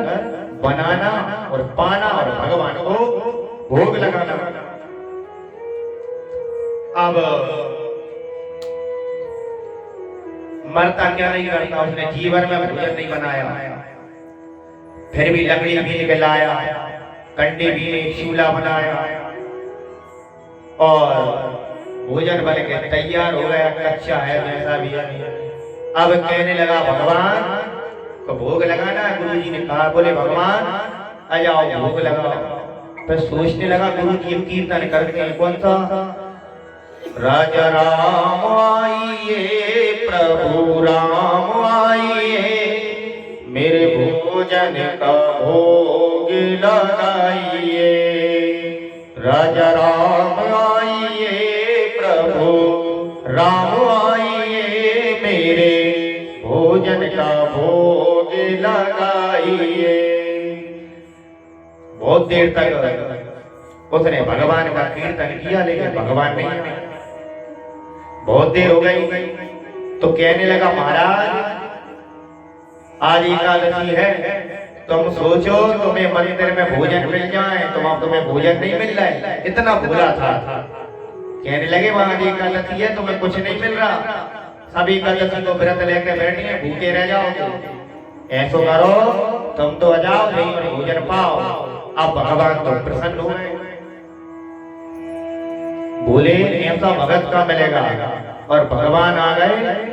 बनाना और पाना और भगवान को भोग लगाना। अब मरता क्या नहीं करता, उसने जीवन में भोजन नहीं बनाया, फिर भी लकड़ी भी के लाया, कंडी भी चूल्हा बनाया और भोजन बन के तैयार हो गया। कच्चा है जैसा भी है। अब कहने लगा भगवान को भोग लगाना है। गुरु जी ने कहा, बोले भगवान आ जाओ भोग लगाओ। फिर सोचने लगा गुरु जी कीर्तन करते हैं कौन सा, राजा राम आइए प्रभु राम आइए मेरे भोजन का भोग लगाइए। राजा राम आइए प्रभु राम आइए मेरे भोजन का भोग लगाइए। बहुत देर तक उसने भगवान का कीर्तन किया लेकिन भगवान नहीं आए। बहुत देर हो गई तो कहने लगा महाराज आज एकादशी है, तुम सोचो तुम्हें मंदिर में भोजन मिल जाए, तुम्हें भोजन नहीं मिल रहा है। इतना भूला था। कहने लगे वहां एकादशी है तुम्हें कुछ नहीं मिल रहा, सभी एकादशी को व्रत लेकर बैठे भूखे रह जाओगे। ऐसो करो तुम तो आ जाओ यहीं पर भोजन पाओ। अब भगवान तो प्रसन्न हो गए। बोले ऐसा भगत का मिलेगा और भगवान आ गए।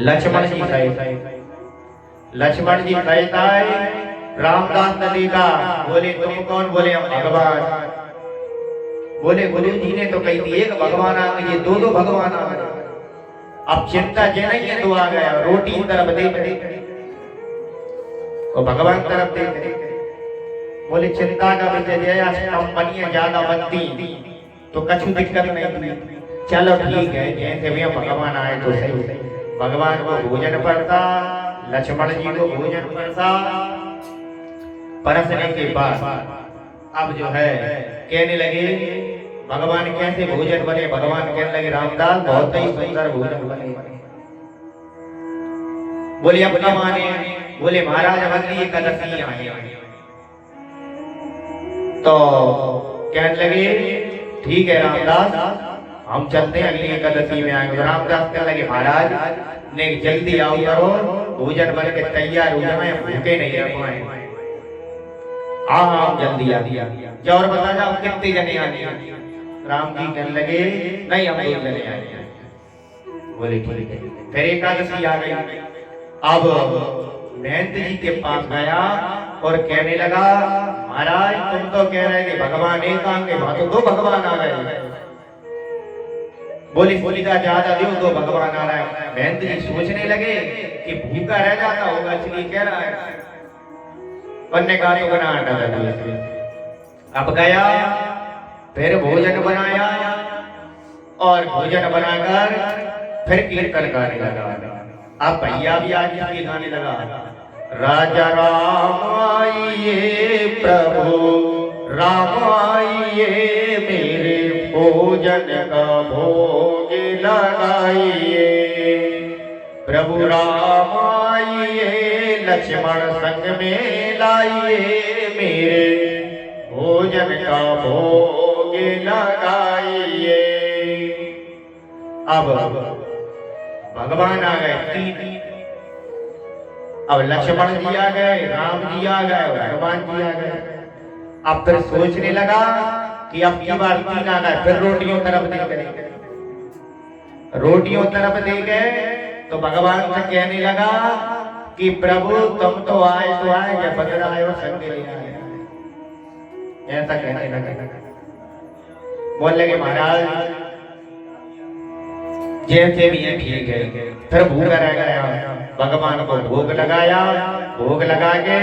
लक्ष्मण जी सहित लक्ष्मण जी सहित आए। रामदास ने देखा, बोले तुम कौन? बोले हम भगवान। बोले गुरु जी ने तो कही थी एक भगवान आ गए, ये दो दो भगवान आ गए। अब चिंता जे नहीं है तो आ गया। रोटी तरफ देख और भगवान तरफ देख। बोले चिंता का विषय कंपनियां ज्यादा बनती तो कछु दिक्कत नहीं थी। चलो ठीक है जैसे भी भगवान आए तो सही। भगवान को भोजन पड़ता, लक्ष्मण जी को भोजन पड़ता। परसने के बाद अब जो है कहने लगे भगवान कैसे भोजन बने। भगवान कहने लगे रामदास बहुत ही सुंदर भोजन बने। बोले अब कब आने? बोले महाराज अगली एकादशी आए। तो कहने लगे ठीक है रामदास हम चलते हैं अगली एकादशी में आएंगे। तो रामदास कहने लगे महाराज ने जल्दी आओ करो, भोजन बन के तैयार हो जाए, भूखे नहीं रह पाए। हाँ जल्दी आ दिया। और बता जाओ कितने जने आने? राम जी कहने लगे नहीं हम 2 जने आए। बोले ठीक है। फिर एकादशी आ गई। अब महंत जी के पास गया और कहने लगा महाराज तुम तो कह रहे थे भगवान एक आएंगे, वहां तो 2 भगवान आ गए। बोली बोलीदा ज्यादा दो 2 भगवान आ रहा है। महंत जी सोचने लगे कि भूखा रह जाता होगा इसलिए कह रहा है। बनने का तो बना अब गया फिर भोजन बनाया और भोजन बनाकर फिर कीर्तन गाने लगा। अब भैया भी आज इसलिए गाने लगा राजा राम आइए प्रभु राम आइए मेरे भोजन का भोग लगाइए। प्रभु राम आइए लक्ष्मण संग में लाइए मेरे भोजन का भोग लगाइए। अब भगवान आ गए। अब लक्ष्मण जी आ गए, राम जी आ गए, भगवान जी आ गए। अब फिर सोचने लगा कि अब की बार 3 आ गए। फिर रोटियों तरफ देखे, रोटियों तरफ देखे तो भगवान से कहने लगा कि प्रभु तुम तो आए या बदला आए संग ले आए। ऐसा कहने लगा। बोल लगे महाराज जैसे भी है ठीक है। फिर भूखा रह गया, भगवान को भोग लगाया। भोग लगा के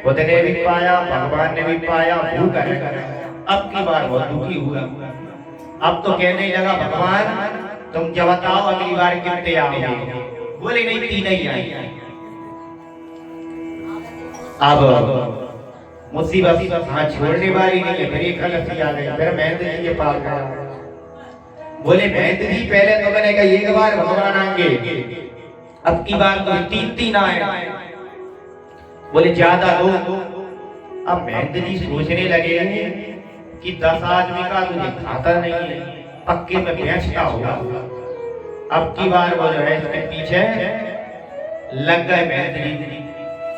खुद ने भी पाया, भगवान ने भी पाया, भूखा रह गया। अब की बार बहुत दुखी हुआ। अब तो कहने लगा भगवान तुम क्या बताओ अगली बार कितने आओगे? बोले नहीं, तीन ही आई। अब मुसीबत हाँ छोड़ने वाली नहीं है, फिर एक गलती आ गई, फिर महंत जी के पास गया। बोले महंत जी पहले तो मैंने कहा एक बार भगवान आएंगे, अब की बार तो तीन तीन आए। बोले ज्यादा दो। अब महंत जी सोचने लगे कि 10 आदमी का तुझे खाता नहीं है, पक्के में बेचता होगा। अब की बार वो जो है इसके पीछे लग गए महंत जी।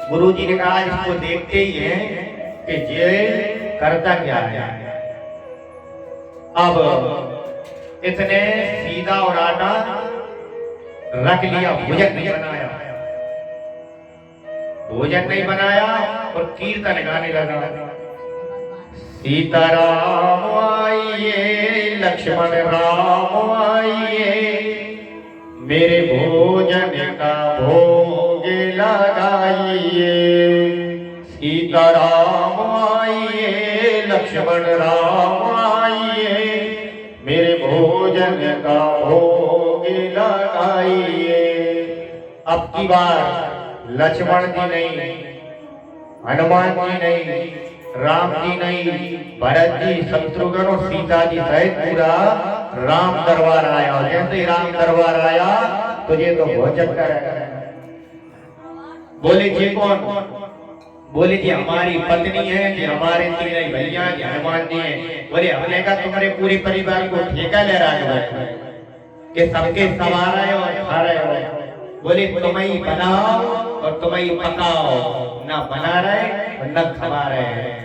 गुरु जी ने कहा इसको देखते ही है कि ये करता क्या है। अब इतने सीधा और आटा रख लिया, भोजन नहीं बनाया, भोजन नहीं बनाया और कीर्तन गाने लगा। सीताराम आइए, लक्ष्मण राम आइए, मेरे भोजन का भोग लगाइए। सीताराम आइए, लक्ष्मण राम आइए, मेरे भोजन का भोग लगाइए। अब की बार लक्ष्मण जी नहीं, हनुमान जी नहीं, राम जी नहीं, भरत जी, शत्रुघ्न और सीता जी सहित पूरा राम दरबार आया। और जैसे ही राम दरबार आया तुझे तो भोजन कर। बोले जी कौन? बोले जी हमारी पत्नी है, जी हमारे तीन भैया, जी हनुमान जी हैं। बोले हमने कहा तुम्हारे पूरे परिवार को ठेका ले रहा है कि सबके सवार रहे हो और खा रहे हो। बोले तुम ही बनाओ और तुम ही पकाओ, ना बना रहे और न खवा रहे हैं।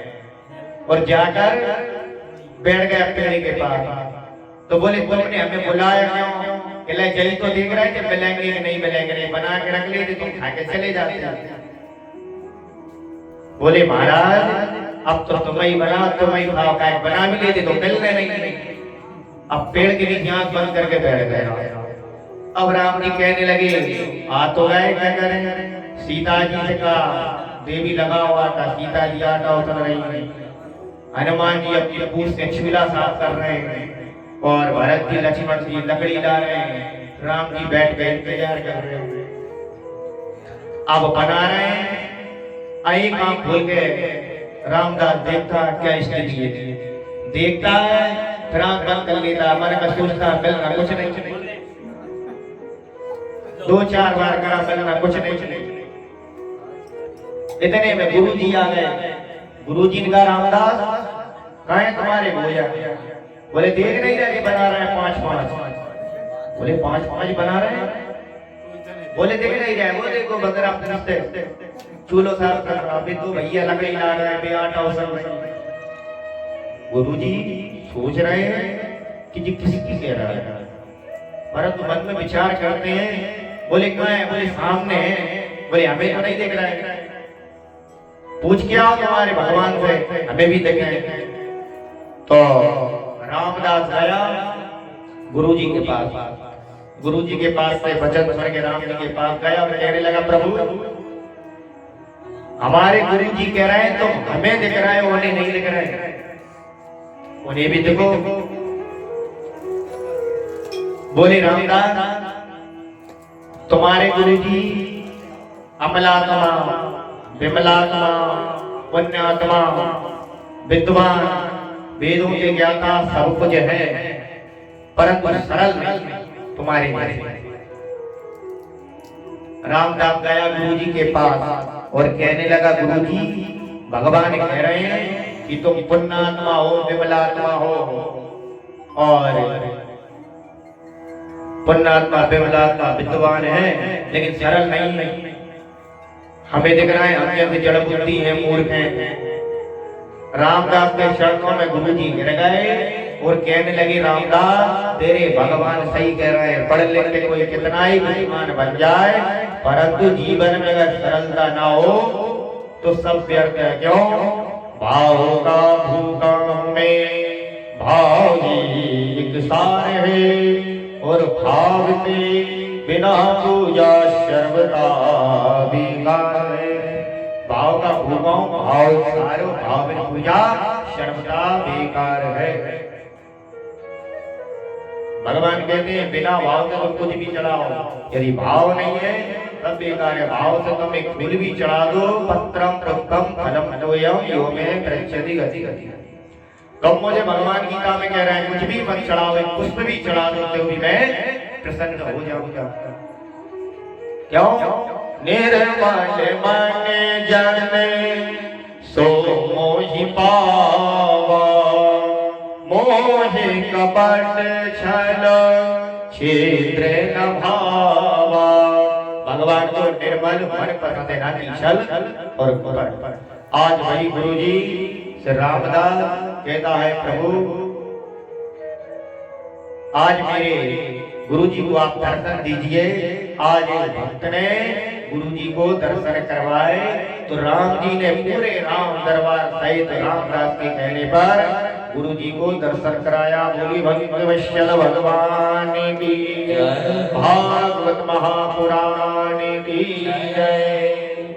और जाकर बैठ गए पेड़ के पास। तो बोले तुमने हमें बुलाया क्यों? कहला जई तो देख रहे थे मिलेंगे कि नहीं मिलेंगे, नहीं बना के रख लेते तुम खा के चले जाते। बोले महाराज अब तो तुम ही बनाओ, तुम ही खाओ, का बना भी लेते तो मिलने नहीं। अब पेड़ के नीचे आंख बंद करके बैठ गए। अब राम जी कहने लगे आ तो गए, क्या करें? सीता जी से कहा देवी लगा हुआ था, सीता जी आटा उतर रही। हनुमान जी अपनी पूछ से चूल्हा साफ कर रहे हैं और भरत जी लक्ष्मण जी लकड़ी ला रहे हैं। राम जी बैठ गए इंतजार कर रहे हैं। अब बना रहे हैं, एक आंख खोल के रामदास देखता क्या स्थिति है, देखता है फिर आंख बंद कर लेता। मैंने कहा सोचता मिलना कुछ नहीं, 2-4 बार करा मिलना कुछ नहीं। इतने में गुरु जी आ गए। गुरु जी ने कहा रामदास कहाँ है तुम्हारे भैया? बोले देख नहीं रहे बना रहे हैं 5-5। बोले 5-5 बना रहे हैं? बोले देख नहीं रहे, वो देखो बगैर अपने चूल्हो साफ कर रहा, अभी तो भैया लकड़ी ला रहे हैं, आटा उसल रहे हैं। गुरु जी सोच रहे हैं कि जी किसी की कह रहा है, परंतु मन में विचार करते हैं। बोले कहाँ है? बोले सामने है। बोले हमें तो नहीं देख रहा है, पूछ के आओ तुम्हारे भगवान से, हमें भी देखें। तो रामदास गया गुरु जी के पास। गुरु जी के पास से वचन सुन के राम जी के पास गया और कहने लगा प्रभु हमारे गुरु जी कह रहे हैं तुम हमें दिख रहा है, उन्हें नहीं दिख रहा है, उन्हें भी देखो। बोले रामदास तुम्हारे गुरु जी अमलात्मा, विमलात्मा, पुण्यात्मा, विद्वान, वेदों के ज्ञाता सब कुछ है, परंतु सरल नहीं तुम्हारे जैसे। रामदास गया गुरु जी के पास और कहने लगा गुरु जी भगवान कह रहे हैं कि तुम पुण्यात्मा हो, विमलात्मा हो, और पुण्यात्मा विमलात्मा विद्वान है, लेकिन सरल नहीं। हमें दिख रहा है अत्यंत जड़ बुद्धि है, मूर्ख है। रामदास के शरणों में गुरु जी गिर गए और कहने लगे रामदास तेरे भगवान सही कह रहे हैं, पढ़ लिख के कोई कितना ही बुद्धिमान बन जाए, परंतु जीवन में अगर सरलता ना हो तो सब व्यर्थ है। क्यों? भाव का भूखा में भाव ही एक सार है, और भाव के बिना पूजा सर्वदा बेकार है। भाव का भूखा भाव सारो, भाव बिना पूजा सर्वदा बेकार है। भगवान कहते हैं बिना भाव से तुम कुछ भी चढ़ाओ, यदि भाव नहीं है तब बेकार है। भाव से तुम एक फूल भी चढ़ा दो, पत्रम पुष्पम फलम तोयम यो में प्रच्छति गति गति। कब मुझे भगवान गीता में कह रहे हैं कुछ भी मत चढ़ाओ, एक पुष्प भी चढ़ा दो तो भी मैं प्रसन्न हो जाऊंगा। क्यों? निर्मल मन जन सो मोहि पावा, मोहि कपट छल क्षेत्र न भावा। भगवान को निर्मल मन पसंद है, ना कि छल और कपट। आज वही गुरु जी श्री रामदास कहता है प्रभु आज मेरे गुरु जी को आप दर्शन दीजिए। आज एक भक्त ने गुरु जी को दर्शन करवाए तो राम जी ने पूरे राम दरबार सहित रामदास के कहने पर गुरु जी को दर्शन कराया। बोली भक्त वैष्णव भगवान की जय, भागवत महापुराण की जय।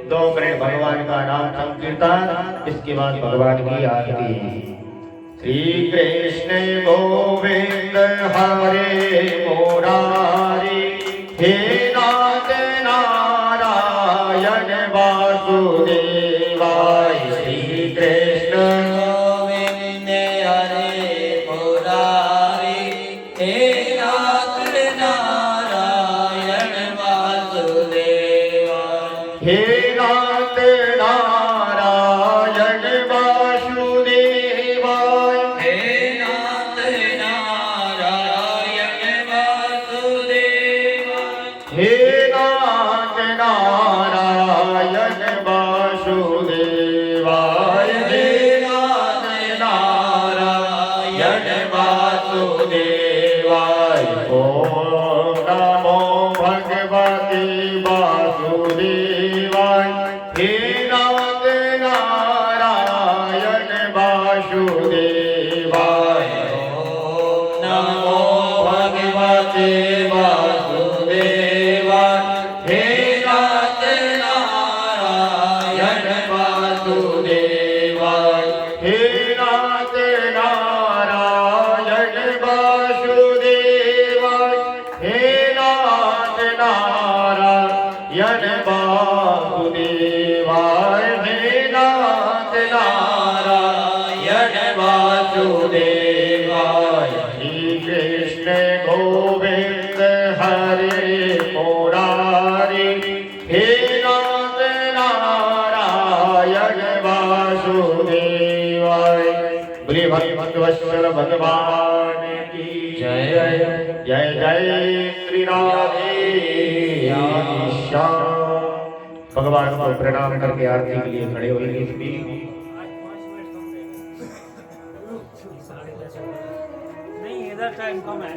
2 मिनट भगवान का नाम संकीर्तन, इसके बाद भगवान की आरती। श्री कृष्ण गोविंद हरे मुरारी, हे नाथ नारायण वासुदेवाय। श्री कृष्ण गोविंद हरे मुरारी, हे नाथ नारायण वासुदेवाय। हे नाथ नारायण वासुदेवाय। हे नाथ नारायण वासुदेवाय। हे नाथ नारायण वासुदेवाय। हे नाथ नारायण वासुदेवाय। ओम नमो भगवते वासुदेवाय। हे नाथ नारायण वासुदेवाय। ओम नमो भगवते वासुदेवाय। हे नाथ नारायण वासुदेवाय। हे नाथ नारायण वासुदेवाय। हे नाथ नारायण वासुदेवाय। हे नाथ नारायण वासुदेवाय। श्री कृष्ण गोविंद हरे मुरारी, हे नाथ नारायण वासुदेवाय। बोलिए भक्त वत्सल भगवान की जय। जय जय श्री राधे श्याम। भगवान को प्रणाम करके आरती के लिए खड़े होंगे। नहीं इधर टाइम कम है।